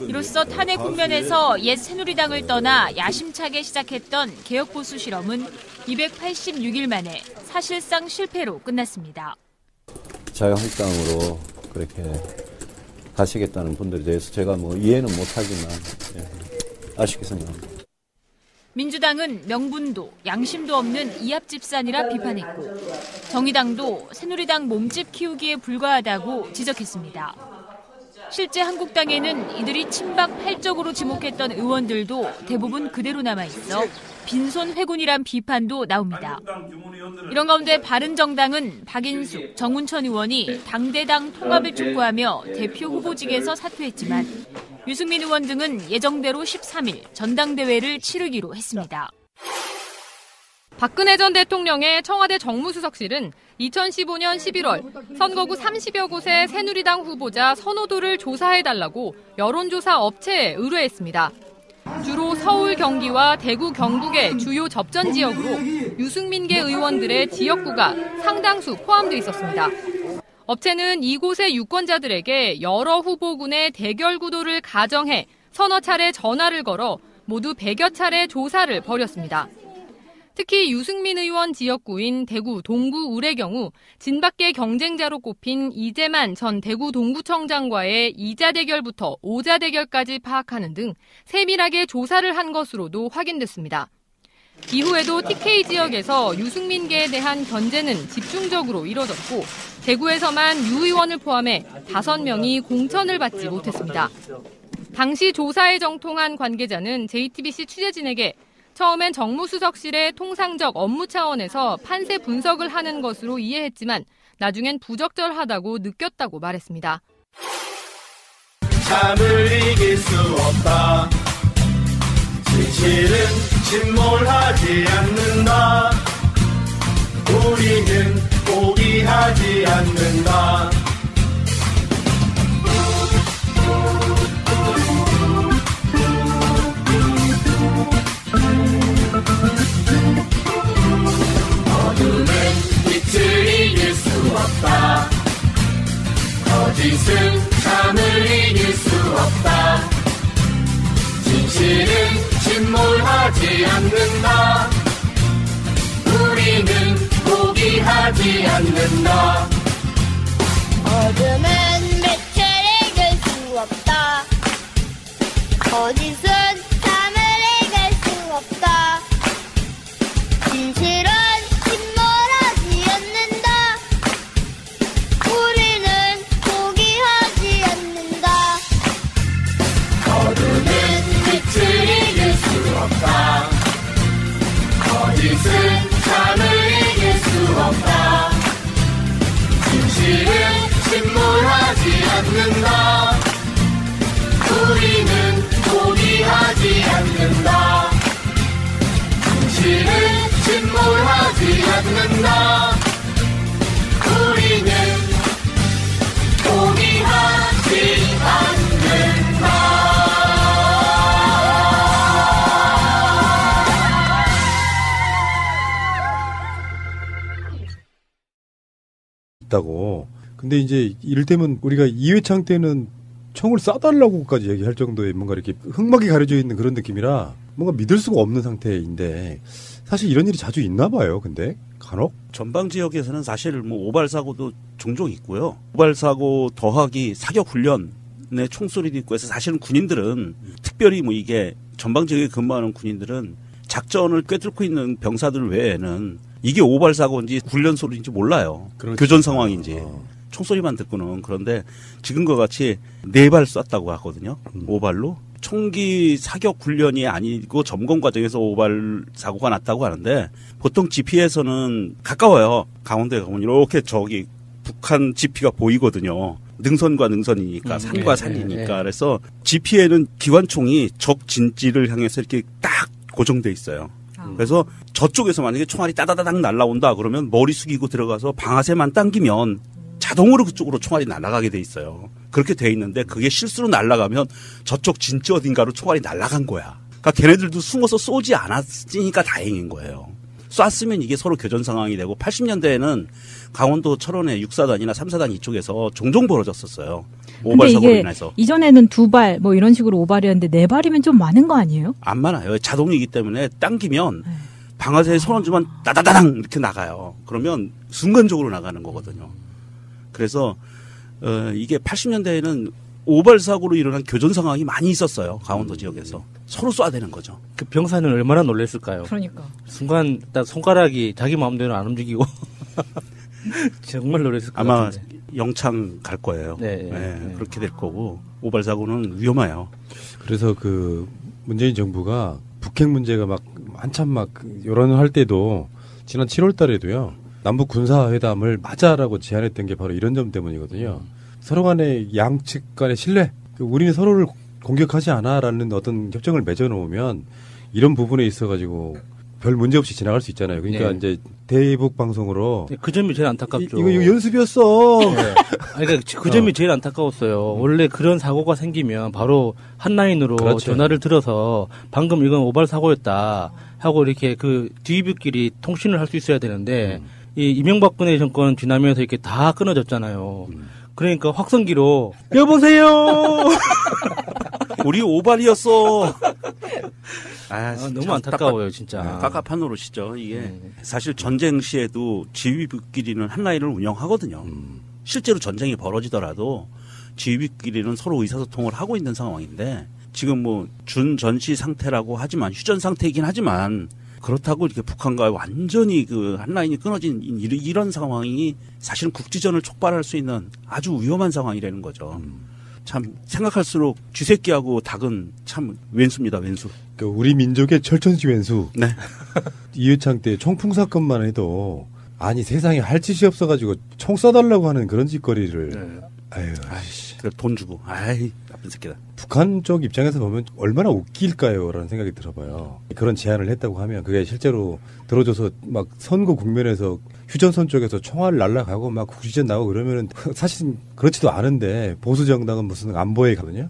이로써 탄핵 국면에서 옛 새누리당을 떠나 야심차게 시작했던 개혁보수 실험은 286일 만에 사실상 실패로 끝났습니다. 자유한국당으로 그렇게 가시겠다는 분들에 대해서 제가 뭐 이해는 못하지만 아쉽게 생각합니다. 민주당은 명분도 양심도 없는 이합집산이라 비판했고 정의당도 새누리당 몸집 키우기에 불과하다고 지적했습니다. 실제 한국당에는 이들이 친박 팔적으로 지목했던 의원들도 대부분 그대로 남아있어 빈손 회군이란 비판도 나옵니다. 이런 가운데 바른정당은 박인숙, 정운천 의원이 당대당 통합을 촉구하며 대표 후보직에서 사퇴했지만 유승민 의원 등은 예정대로 13일 전당대회를 치르기로 했습니다. 박근혜 전 대통령의 청와대 정무수석실은 2015년 11월 선거구 30여 곳의 새누리당 후보자 선호도를 조사해달라고 여론조사 업체에 의뢰했습니다. 주로 서울, 경기와 대구, 경북의 주요 접전 지역으로 유승민계 의원들의 지역구가 상당수 포함돼 있었습니다. 업체는 이곳의 유권자들에게 여러 후보군의 대결 구도를 가정해 서너 차례 전화를 걸어 모두 100여 차례 조사를 벌였습니다. 특히 유승민 의원 지역구인 대구 동구 울의 경우 진밖의 경쟁자로 꼽힌 이재만 전 대구 동구청장과의 2자 대결부터 5자 대결까지 파악하는 등 세밀하게 조사를 한 것으로도 확인됐습니다. 이후에도 TK 지역에서 유승민계에 대한 견제는 집중적으로 이뤄졌고 대구에서만 유 의원을 포함해 5명이 공천을 받지 못했습니다. 당시 조사에 정통한 관계자는 JTBC 취재진에게 처음엔 정무수석실의 통상적 업무 차원에서 판세 분석을 하는 것으로 이해했지만 나중엔 부적절하다고 느꼈다고 말했습니다. 잠을 이길 수 없다. 진실은 침몰하지 않는다. 우리는 포기하지 않는다. 어둠은 빛을 이길 수 없다. 거짓은 잠을 이길 수 없다. 진실은 침몰하지 않는다. 우리는 포기하지 않는다. 어둠은 빛을 이길 수 없다. 거짓은 잠을 이길 수 없다. 진실은 침몰하지 않는다. 우리는 포기하지 않는다. 어둠은 빛을 이길 수 없다. 거짓은 잠을 이길 수 없다. 진실은 침몰하지 않는다. 우리는 포기하지 않는다. 진실은 침몰하지 않는다. 우리는 포기하지 않는다. 있다고. 근데 이제 이를테면 우리가 이회창 때는 총을 쏴달라고까지 얘기할 정도의 뭔가 이렇게 흑막이 가려져 있는 그런 느낌이라 뭔가 믿을 수가 없는 상태인데 사실 이런 일이 자주 있나 봐요. 근데 간혹 전방 지역에서는 사실 뭐 오발 사고도 종종 있고요. 오발 사고 더하기 사격 훈련의 총소리도 있고 해서 사실은 군인들은 특별히 뭐 이게 전방 지역에 근무하는 군인들은 작전을 꿰뚫고 있는 병사들 외에는 이게 오발 사고인지 훈련 소리인지 몰라요. 그렇지. 교전 상황인지. 총소리만 듣고는. 그런데 지금과 같이 4발 쐈다고 하거든요. 오발로. 총기 사격 훈련이 아니고 점검 과정에서 오발 사고가 났다고 하는데 보통 GP에서는 가까워요. 강원도에 가면 이렇게 저기 북한 GP가 보이거든요. 능선과 능선이니까 산과 산이니까. 그래서 GP에는 기관총이 적 진지를 향해서 이렇게 딱 고정돼 있어요. 그래서 저쪽에서 만약에 총알이 따다다닥 날라온다 그러면 머리 숙이고 들어가서 방아쇠만 당기면 자동으로 그쪽으로 총알이 날아가게 돼 있어요. 그렇게 돼 있는데 그게 실수로 날아가면 저쪽 진지 어딘가로 총알이 날아간 거야. 그러니까 걔네들도 숨어서 쏘지 않았으니까 다행인 거예요. 쐈으면 이게 서로 교전 상황이 되고 80년대에는 강원도 철원의 6사단이나 3사단 이쪽에서 종종 벌어졌었어요. 오발 사고로 인해서. 이전에는 2발 뭐 이런 식으로 오발이었는데 4발이면 좀 많은 거 아니에요? 안 많아요. 자동이기 때문에 당기면 방아쇠에 손 얹으면 따다다당 이렇게 나가요. 그러면 순간적으로 나가는 거거든요. 그래서 이게 80년대에는 오발 사고로 일어난 교전 상황이 많이 있었어요. 강원도 지역에서. 서로 쏴야 되는 거죠. 그 병사는 얼마나 놀랐을까요? 그러니까. 순간 딱 손가락이 자기 마음대로 안 움직이고 정말 놀랐을 것 아마 같은데. 영창 갈 거예요. 그렇게 될 거고 오발 사고는 위험해요. 그래서 그 문재인 정부가 북핵 문제가 막 한참 막 여론을 할 때도 지난 7월 달에도요. 남북 군사회담을 맞아라고 제안했던 게 바로 이런 점 때문이거든요. 서로 간의 양측 간의 신뢰. 우리는 서로를 공격하지 않아라는 어떤 협정을 맺어놓으면 이런 부분에 있어가지고 별 문제 없이 지나갈 수 있잖아요. 그러니까 네. 이제 대북 방송으로 그 점이 제일 안타깝죠. 이거 연습이었어. 네. 그러니까 그 점이 제일 안타까웠어요. 원래 그런 사고가 생기면 바로 한9으로 그렇죠. 전화를 들어서 방금 이건 오발 사고였다 하고 이렇게 그 뒤집끼리 통신을 할 수 있어야 되는데 이 이명박근혜 정권 지나면서 이렇게 다 끊어졌잖아요. 그러니까 확성기로 여보세요. 우리 오발이었어. 너무 안타까워요, 진짜. 깝깝한 노릇이죠. 이게 사실 전쟁 시에도 지휘부끼리는 한9를 운영하거든요. 실제로 전쟁이 벌어지더라도 지휘부끼리는 서로 의사소통을 하고 있는 상황인데 지금 뭐 준전시 상태라고 하지만 휴전 상태이긴 하지만 그렇다고 이렇게 북한과 완전히 그 한9이 끊어진 이런 상황이 사실은 국지전을 촉발할 수 있는 아주 위험한 상황이라는 거죠. 참 생각할수록 쥐새끼하고 닭은 참 왼수입니다. 왼수. 그 우리 민족의 철천지 왼수. 네. 이회창 때 총풍 사건만 해도 아니 세상에 할 짓이 없어가지고 총 쏴달라고 하는 그런 짓거리를. 네. 아유, 돈 주고. 아이 나쁜 새끼다. 북한 쪽 입장에서 보면 얼마나 웃길까요라는 생각이 들어봐요. 그런 제안을 했다고 하면 그게 실제로 들어줘서 막 선거 국면에서 휴전선 쪽에서 총알 날라가고 막 국지전 나오고 그러면은 사실 그렇지도 않은데 보수 정당은 무슨 안보에 가거든요.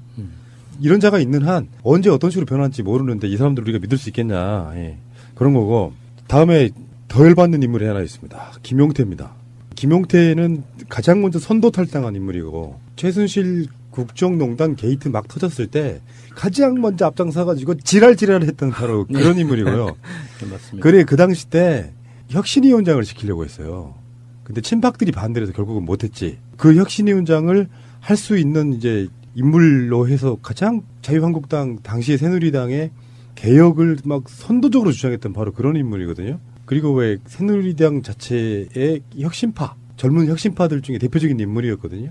이런 자가 있는 한 언제 어떤 식으로 변할지 모르는데 이 사람들 우리가 믿을 수 있겠냐. 예. 그런 거고 다음에 더 열받는 인물이 하나 있습니다. 김용태입니다. 김용태는 가장 먼저 선도 탈당한 인물이고 최순실 국정농단 게이트 막 터졌을 때 가장 먼저 앞장서가지고 지랄했던 바로 그런 인물이고요. 네, 맞습니다. 그래 그 당시 때 혁신위원장을 시키려고 했어요. 근데 친박들이 반대해서 결국은 못했지. 그 혁신위원장을 할 수 있는 이제 인물로 해서 가장 자유한국당 당시의 새누리당의 개혁을 막 선도적으로 주장했던 바로 그런 인물이거든요. 그리고 왜 새누리당 자체의 혁신파, 젊은 혁신파들 중에 대표적인 인물이었거든요.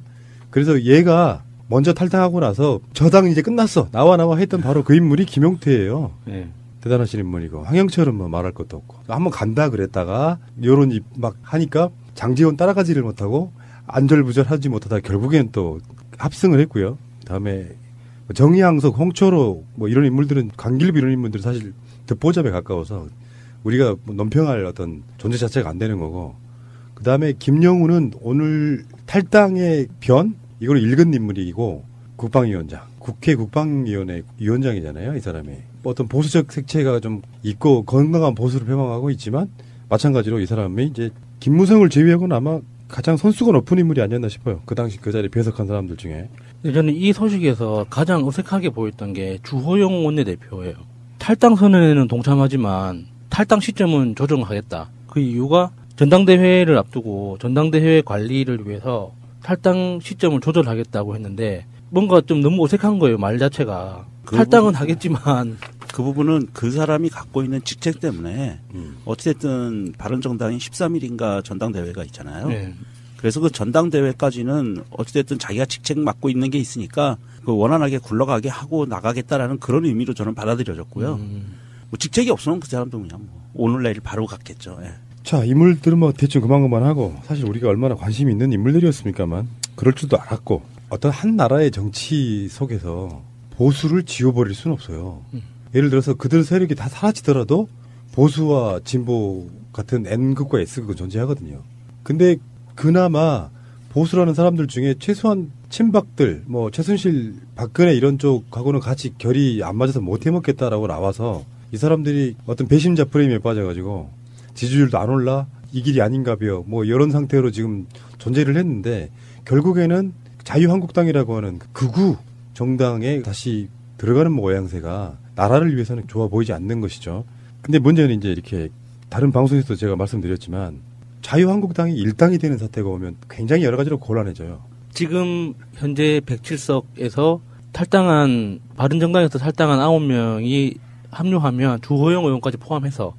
그래서 얘가 먼저 탈당하고 나서 저당 이제 끝났어. 나와 했던 바로 그 인물이 김용태예요. 네. 대단하신 인물이고 황영철은 뭐 말할 것도 없고 한번 간다 그랬다가 여론이 막 하니까 장제원 따라가지를 못하고 안절부절하지 못하다 결국엔 또 합승을 했고요. 다음에 정의항석, 홍철호 뭐 이런 인물들은 강길비 이런 인물들은 사실 듣보잡에 가까워서 우리가 논평할 어떤 존재 자체가 안 되는 거고 그 다음에 김영우는 오늘 탈당의 변 이걸 읽은 인물이고 국방위원장, 국회 국방위원회 위원장이잖아요. 이 사람이 어떤 보수적 색채가 좀 있고 건강한 보수를 표방하고 있지만 마찬가지로 이 사람이 이제 김무성을 제외하고는 아마 가장 선수가 높은 인물이 아니었나 싶어요. 그 당시 그 자리에 배석한 사람들 중에. 저는 이 소식에서 가장 어색하게 보였던 게 주호영 원내대표예요. 탈당 선언에는 동참하지만 탈당 시점은 조정하겠다. 그 이유가 전당대회를 앞두고 전당대회 관리를 위해서 탈당 시점을 조절하겠다고 했는데 뭔가 좀 너무 어색한 거예요. 말 자체가. 탈당은 하겠지만 그 부분은 그 사람이 갖고 있는 직책 때문에 어찌됐든 바른정당이 13일인가 전당대회가 있잖아요. 네. 그래서 그 전당대회까지는 어찌됐든 자기가 직책 맡고 있는 게 있으니까 그 원활하게 굴러가게 하고 나가겠다라는 그런 의미로 저는 받아들여졌고요. 뭐 직책이 없으면 그 사람도 그냥 뭐 오늘 내일 바로 갔겠죠. 예. 자, 인물들은 뭐 대충 그만하고 사실 우리가 얼마나 관심이 있는 인물들이었습니까만 그럴 줄도 알았고 어떤 한 나라의 정치 속에서 보수를 지워버릴 수는 없어요. 예를 들어서 그들 세력이 다 사라지더라도 보수와 진보 같은 N극과 S극은 존재하거든요. 근데 그나마 보수라는 사람들 중에 최소한 친박들, 뭐 최순실, 박근혜 이런 쪽하고는 같이 결이 안 맞아서 못 해먹겠다라고 나와서 이 사람들이 어떤 배심자 프레임에 빠져가지고 지지율도 안 올라 이 길이 아닌가 봐요. 뭐 이런 상태로 지금 존재를 했는데 결국에는 자유한국당이라고 하는 극우 정당에 다시 들어가는 모양새가 나라를 위해서는 좋아 보이지 않는 것이죠. 근데 문제는 이제 이렇게 다른 방송에서도 제가 말씀드렸지만 자유한국당이 일당이 되는 사태가 오면 굉장히 여러 가지로 곤란해져요. 지금 현재 107석에서 탈당한 바른정당에서 탈당한 9명이 합류하면 주호영 의원까지 포함해서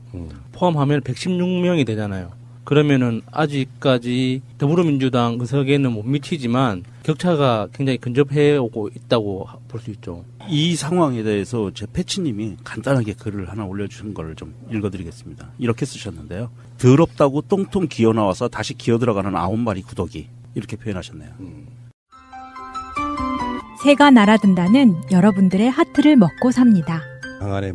포함하면 116명이 되잖아요. 그러면은 아직까지 더불어민주당 의석에는 못 미치지만 격차가 굉장히 근접해 오고 있다고 볼 수 있죠. 이 상황에 대해서 제 패치님이 간단하게 글을 하나 올려주신 거를 좀 읽어드리겠습니다. 이렇게 쓰셨는데요. 더럽다고 똥통 기어 나와서 다시 기어 들어가는 9마리 구더기 이렇게 표현하셨네요. 새가 날아든다는 여러분들의 하트를 먹고 삽니다. 방안에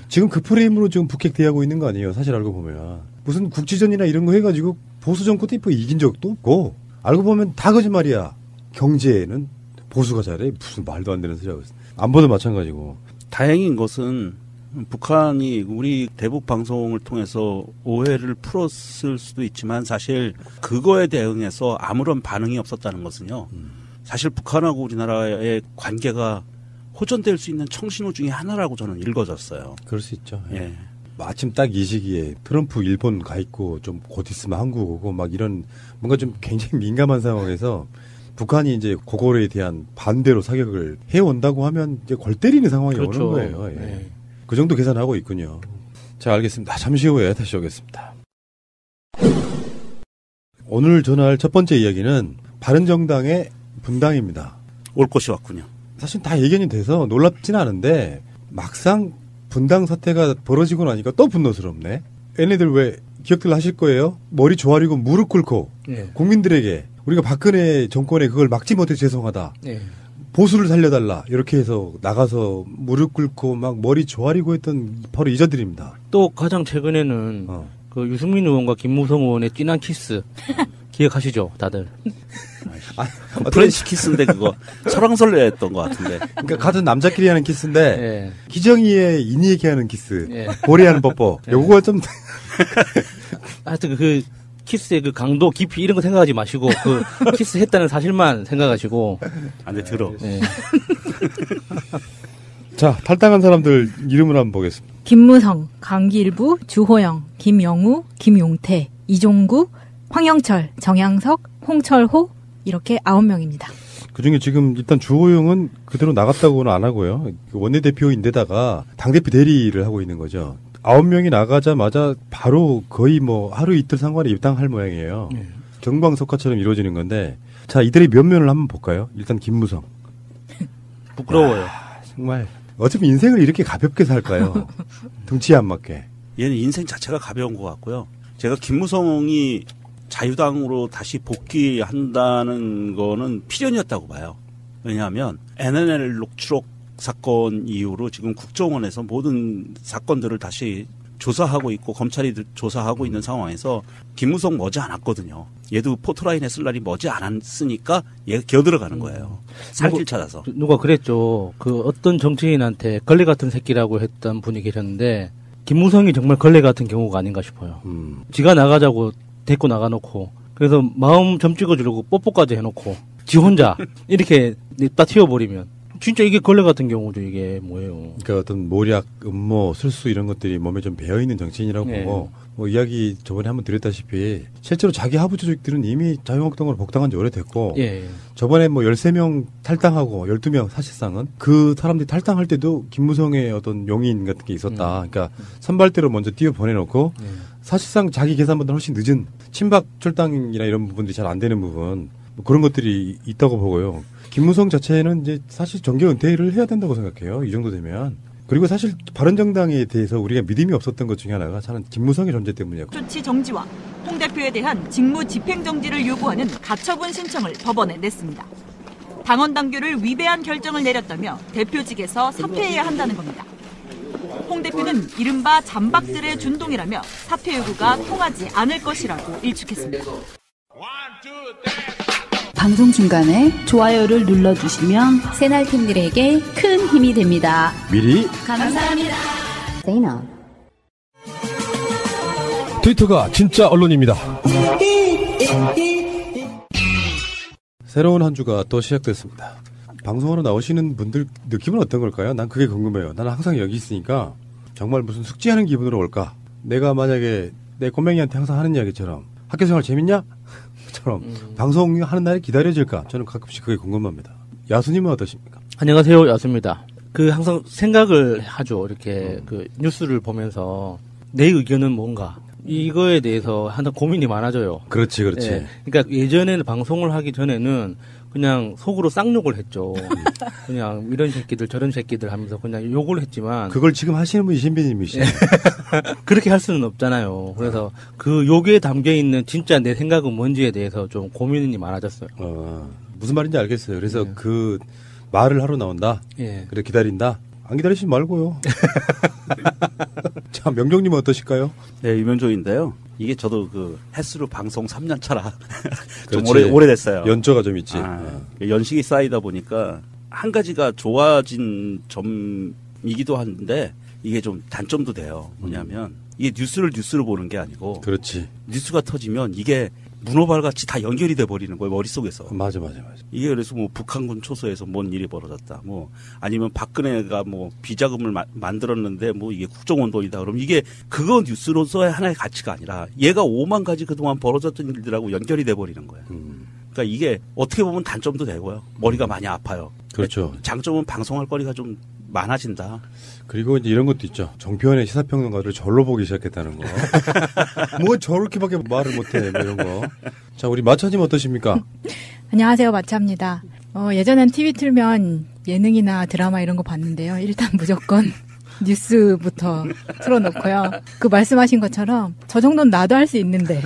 지금 그 프레임으로 지금 북핵 대하고 있는 거 아니에요. 사실 알고 보면 무슨 국지전이나 이런 거 해가지고 보수 정권 때 이긴 적도 없고 알고 보면 다 거짓말이야. 경제는 보수가 잘해. 무슨 말도 안 되는 소리하고 있어. 안보도 마찬가지고. 다행인 것은 북한이 우리 대북 방송을 통해서 오해를 풀었을 수도 있지만 사실 그거에 대응해서 아무런 반응이 없었다는 것은요. 사실 북한하고 우리나라의 관계가 호전될 수 있는 청신호 중에 하나라고 저는 읽어졌어요. 그럴 수 있죠. 예. 마침 딱 이 시기에 트럼프 일본 가 있고 좀 곧 있으면 한국 오고 막 이런 뭔가 좀 굉장히 민감한 상황에서 북한이 이제 그거에 대한 반대로 사격을 해온다고 하면 이제 골 때리는 상황이 그렇죠. 오는 거예요. 예. 네. 그 정도 계산하고 있군요. 자, 알겠습니다. 잠시 후에 다시 오겠습니다. 오늘 전할 첫 번째 이야기는 바른정당의 분당입니다. 올 것이 왔군요. 사실 다 예견이 돼서 놀랍지는 않은데 막상 분당 사태가 벌어지고 나니까 또 분노스럽네. 얘네들 왜 기억들 하실 거예요? 머리 조아리고 무릎 꿇고 예. 국민들에게 우리가 박근혜 정권에 그걸 막지 못해 죄송하다. 예. 보수를 살려달라. 이렇게 해서 나가서 무릎 꿇고 막 머리 조아리고 했던 바로 이자들입니다. 또 가장 최근에는 그 유승민 의원과 김무성 의원의 진한 키스 기억하시죠, 다들? 프렌치 키스인데 그거 설왕설래했던 것 같은데. 그러니까 같은 남자끼리 하는 키스인데 예. 기정이의 인이에게 하는 키스, 예. 고래하는 뽀뽀. 예. 요거가 좀 하여튼 그 키스의 그 강도, 깊이 이런 거 생각하지 마시고 그 키스했다는 사실만 생각하시고. 안돼 들어. 예. 자, 탈당한 사람들 이름을 한번 보겠습니다. 김무성, 강길부, 주호영, 김영우, 김용태, 이종구, 황영철, 정양석, 홍철호 이렇게 9명입니다. 그중에 지금 일단 주호영은 그대로 나갔다고는 안 하고요. 원내대표인데다가 당대표 대리를 하고 있는 거죠. 9명이 나가자마자 바로 거의 뭐 하루 이틀 상관에 입당할 모양이에요. 네. 정광석화처럼 이루어지는 건데 자, 이들의 면면을 한번 볼까요? 일단 김무성. 부끄러워요. 정말 어차피 인생을 이렇게 가볍게 살까요? 등치에 안 맞게. 얘는 인생 자체가 가벼운 것 같고요. 제가 김무성이 자유당으로 다시 복귀한다는 거는 필연이었다고 봐요. 왜냐하면 NNL 녹취록 사건 이후로 지금 국정원에서 모든 사건들을 다시 조사하고 있고 검찰이 조사하고 있는 상황에서 김무성 머지 않았거든요. 얘도 포토라인에 쓸 날이 머지 않았으니까 얘가 기어들어가는 거예요. 살길 찾아서. 누가 그랬죠. 그 어떤 정치인한테 걸레 같은 새끼라고 했던 분이 계셨는데 김무성이 정말 걸레 같은 경우가 아닌가 싶어요. 지가 나가자고 데리고 나가놓고 그래서 마음 점 찍어주려고 뽀뽀까지 해놓고 지 혼자 이렇게 냅다 튀어버리면 진짜 이게 걸레 같은 경우죠. 이게 뭐예요. 그러니까 어떤 모략, 음모, 술수 이런 것들이 몸에 좀 배어있는 정치인이라고 네. 보고 뭐 이야기 저번에 한번 드렸다시피 실제로 자기 하부 조직들은 이미 자유한국당으로 복당한 지 오래됐고 예. 저번에 뭐 13명 탈당하고 12명 사실상은 그 사람들이 탈당할 때도 김무성의 어떤 용인 같은 게 있었다. 그러니까 선발대로 먼저 띄워 보내놓고 사실상 자기 계산보다 훨씬 늦은 친박 철당이나 이런 부분들이 잘 안 되는 부분 뭐 그런 것들이 있다고 보고요. 김무성 자체는 이제 사실 정계 은퇴를 해야 된다고 생각해요. 이 정도 되면. 그리고 사실 바른정당에 대해서 우리가 믿음이 없었던 것 중에 하나가 저는 김무성의 존재 때문이었고. 조치 정지와 홍 대표에 대한 직무 집행정지를 요구하는 가처분 신청을 법원에 냈습니다. 당원 당규를 위배한 결정을 내렸다며 대표직에서 사퇴해야 한다는 겁니다. 홍 대표는 이른바 잠박들의 준동이라며 사퇴 요구가 통하지 않을 것이라고 일축했습니다. 방송 중간에 좋아요를 눌러주시면 새날팀들에게 큰 힘이 됩니다. 미리 감사합니다. 트위터가 진짜 언론입니다. 새로운 한 주가 또 시작됐습니다. 방송하러 나오시는 분들 느낌은 어떤 걸까요? 난 그게 궁금해요. 나는 항상 여기 있으니까 정말 무슨 숙제하는 기분으로 올까? 내가 만약에 내 꼬맹이한테 항상 하는 이야기처럼 학교생활 재밌냐? 처럼 방송하는 날이 기다려질까? 저는 가끔씩 그게 궁금합니다. 야수님은 어떠십니까? 안녕하세요, 야수입니다. 그 항상 생각을 하죠. 이렇게 그 뉴스를 보면서 내 의견은 뭔가 이거에 대해서 항상 고민이 많아져요. 그렇지. 예. 그러니까 예전에는 방송을 하기 전에는 그냥 속으로 쌍욕을 했죠. 그냥 이런 새끼들 저런 새끼들 하면서 그냥 욕을 했지만 그걸 지금 하시는 분이 신비님이시죠. 그렇게 할 수는 없잖아요. 그래서 그 욕에 담겨 있는 진짜 내 생각은 뭔지에 대해서 좀 고민이 많아졌어요. 무슨 말인지 알겠어요. 그래서 그 말을 하러 나온다. 예. 그래 기다린다. 안 기다리시지 말고요. 자, 명종님은 어떠실까요? 네, 유명조인데요. 이게 저도 그 햇수로 방송 3년 차라 좀 그렇지. 오래됐어요. 연초가 좀 있지. 연식이 쌓이다 보니까 한 가지가 좋아진 점이기도 한데 이게 좀 단점도 돼요. 뭐냐면 이게 뉴스를 보는 게 아니고 그렇지. 뉴스가 터지면 이게 문어발같이 다 연결이 돼 버리는 거예요, 머릿속에서. 맞아. 이게 그래서 뭐 북한군 초소에서 뭔 일이 벌어졌다. 뭐 아니면 박근혜가 뭐 비자금을 만들었는데 뭐 이게 국정원 돈이다. 그럼 이게 그거 뉴스로서의 하나의 가치가 아니라 얘가 5만 가지 그동안 벌어졌던 일들하고 연결이 돼 버리는 거예요. 그러니까 이게 어떻게 보면 단점도 되고요. 머리가 많이 아파요. 그렇죠. 장점은 방송할 거리가 좀 많아진다. 그리고 이제 이런 것도 있죠. 정표현의 시사평론가를 절로 보기 시작했다는 거. 뭐 저렇게밖에 말을 못해. 뭐 이런 거. 자, 우리 마차님 어떠십니까? 안녕하세요, 마차입니다. 예전엔 TV 틀면 예능이나 드라마 이런 거 봤는데요. 일단 무조건 뉴스부터 틀어놓고요. 그 말씀하신 것처럼 저 정도는 나도 할 수 있는데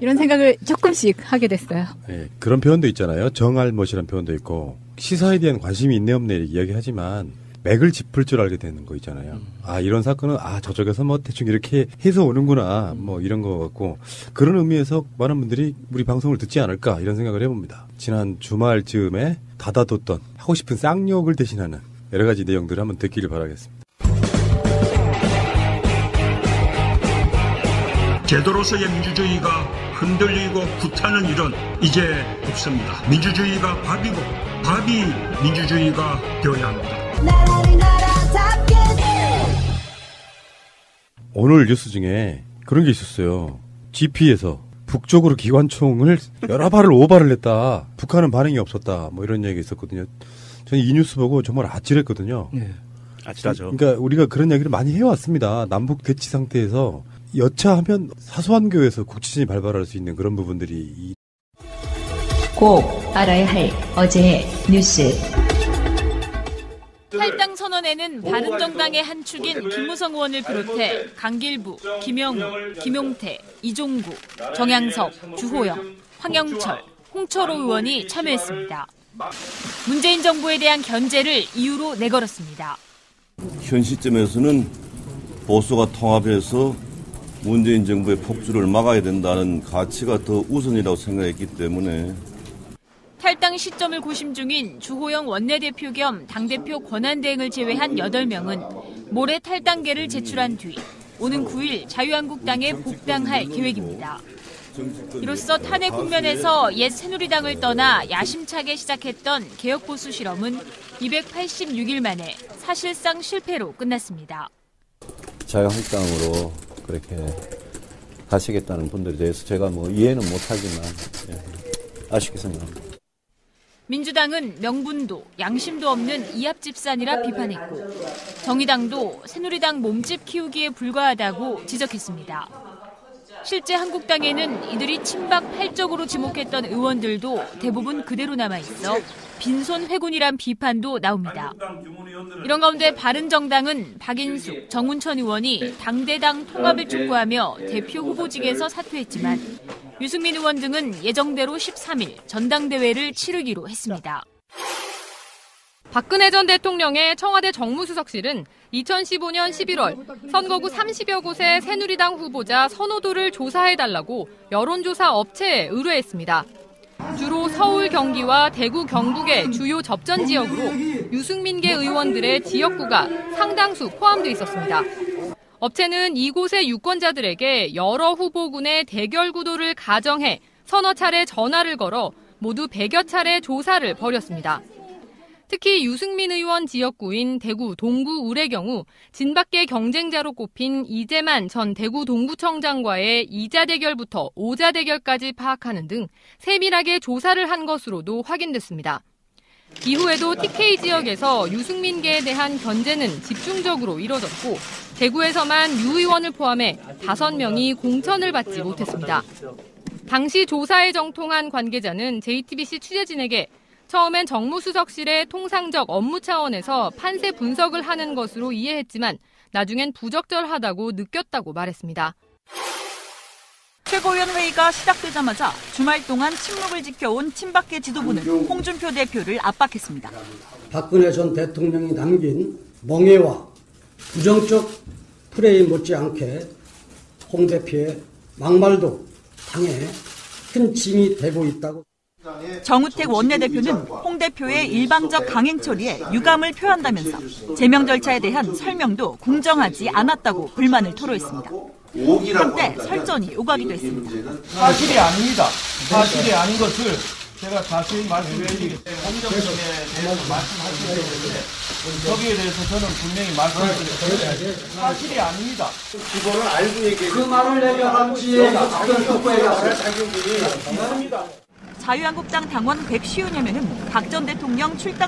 이런 생각을 조금씩 하게 됐어요. 네, 그런 표현도 있잖아요. 정알못이라는 표현도 있고 시사에 대한 관심이 있네 없네 이야기하지만 맥을 짚을 줄 알게 되는 거 있잖아요. 아, 이런 사건은 저쪽에서 뭐 대충 이렇게 해서 오는구나 뭐 이런 거 같고 그런 의미에서 많은 분들이 우리 방송을 듣지 않을까 이런 생각을 해봅니다. 지난 주말쯤에 닫아뒀던 하고 싶은 쌍욕을 대신하는 여러 가지 내용들을 한번 듣기를 바라겠습니다. 제도로서의 민주주의가 흔들리고 구타는 일은 이제 없습니다. 민주주의가 밥이고 밥이 민주주의가 되어야 합니다. 오늘 뉴스 중에 그런 게 있었어요. GP에서 북쪽으로 기관총을 여러 발을 5발을 냈다. 북한은 반응이 없었다. 뭐 이런 얘기가 있었거든요. 저는 이 뉴스 보고 정말 아찔했거든요. 네. 아찔하죠. 그러니까 우리가 그런 얘기를 많이 해왔습니다. 남북 대치 상태에서 여차하면 사소한 교회에서 국지전이 발발할 수 있는 그런 부분들이 꼭 알아야 할 어제의 뉴스. 탈당 선언에는 바른정당의 한 축인 김무성 의원을 비롯해 강길부, 김영우, 김용태, 이종구, 정양석, 주호영, 황영철, 홍철호 의원이 참여했습니다. 문재인 정부에 대한 견제를 이유로 내걸었습니다. 현 시점에서는 보수가 통합해서 문재인 정부의 폭주를 막아야 된다는 가치가 더 우선이라고 생각했기 때문에 탈당 시점을 고심 중인 주호영 원내대표 겸 당대표 권한대행을 제외한 8명은 모레 탈당계를 제출한 뒤 오는 9일 자유한국당에 복당할 계획입니다. 이로써 탄핵 국면에서 옛 새누리당을 떠나 야심차게 시작했던 개혁보수 실험은 286일 만에 사실상 실패로 끝났습니다. 자유한국당으로 그렇게 가시겠다는 분들에 대해서 제가 뭐 이해는 못하지만 아쉽게 생각합니다. 민주당은 명분도 양심도 없는 이합집산이라 비판했고 정의당도 새누리당 몸집 키우기에 불과하다고 지적했습니다. 실제 한국당에는 이들이 친박 팔적으로 지목했던 의원들도 대부분 그대로 남아있어 빈손 회군이란 비판도 나옵니다. 이런 가운데 바른정당은 박인숙, 정운천 의원이 당대당 통합을 촉구하며 대표 후보직에서 사퇴했지만 유승민 의원 등은 예정대로 13일 전당대회를 치르기로 했습니다. 박근혜 전 대통령의 청와대 정무수석실은 2015년 11월 선거구 30여 곳의 새누리당 후보자 선호도를 조사해달라고 여론조사 업체에 의뢰했습니다. 주로 서울, 경기와 대구, 경북의 주요 접전 지역으로 유승민계 의원들의 지역구가 상당수 포함돼 있었습니다. 업체는 이곳의 유권자들에게 여러 후보군의 대결 구도를 가정해 서너 차례 전화를 걸어 모두 100여 차례 조사를 벌였습니다. 특히 유승민 의원 지역구인 대구 동구 울의 경우 진밖의 경쟁자로 꼽힌 이재만 전 대구 동구청장과의 2자 대결부터 5자 대결까지 파악하는 등 세밀하게 조사를 한 것으로도 확인됐습니다. 이후에도 TK 지역에서 유승민계에 대한 견제는 집중적으로 이뤄졌고 대구에서만 유 의원을 포함해 5명이 공천을 받지 못했습니다. 당시 조사에 정통한 관계자는 JTBC 취재진에게 처음엔 정무수석실의 통상적 업무 차원에서 판세 분석을 하는 것으로 이해했지만 나중엔 부적절하다고 느꼈다고 말했습니다. 최고위원 회의가 시작되자마자 주말 동안 침묵을 지켜온 친박계 지도부는 홍준표 대표를 압박했습니다. 박근혜 전 대통령이 남긴 멍해와 부정적 프레임 못지않게 홍 대표의 막말도 당에 큰 짐이 되고 있다고. 정우택 원내대표는 홍 대표의 일방적 강행 처리에 유감을 표한다면서 제명 절차에 대한 설명도 공정하지 않았다고 불만을 토로했습니다. 한때 설전이 오가기도 했습니다. 사실이 아닙니다. 사실이 아닌 것을 제가 자세히 말씀드리겠습니다. 공정성에 대해서 말씀하시기 때문에 거기에 대해서 저는 분명히 말씀드리겠습니다. 사실이 아닙니다. 그거를 알고 얘기해. 그 말을 내려한지 어떤 후보에 말할 자격이 있습니다. 자유한국당 당원 150여 명은 박 전 대통령 출당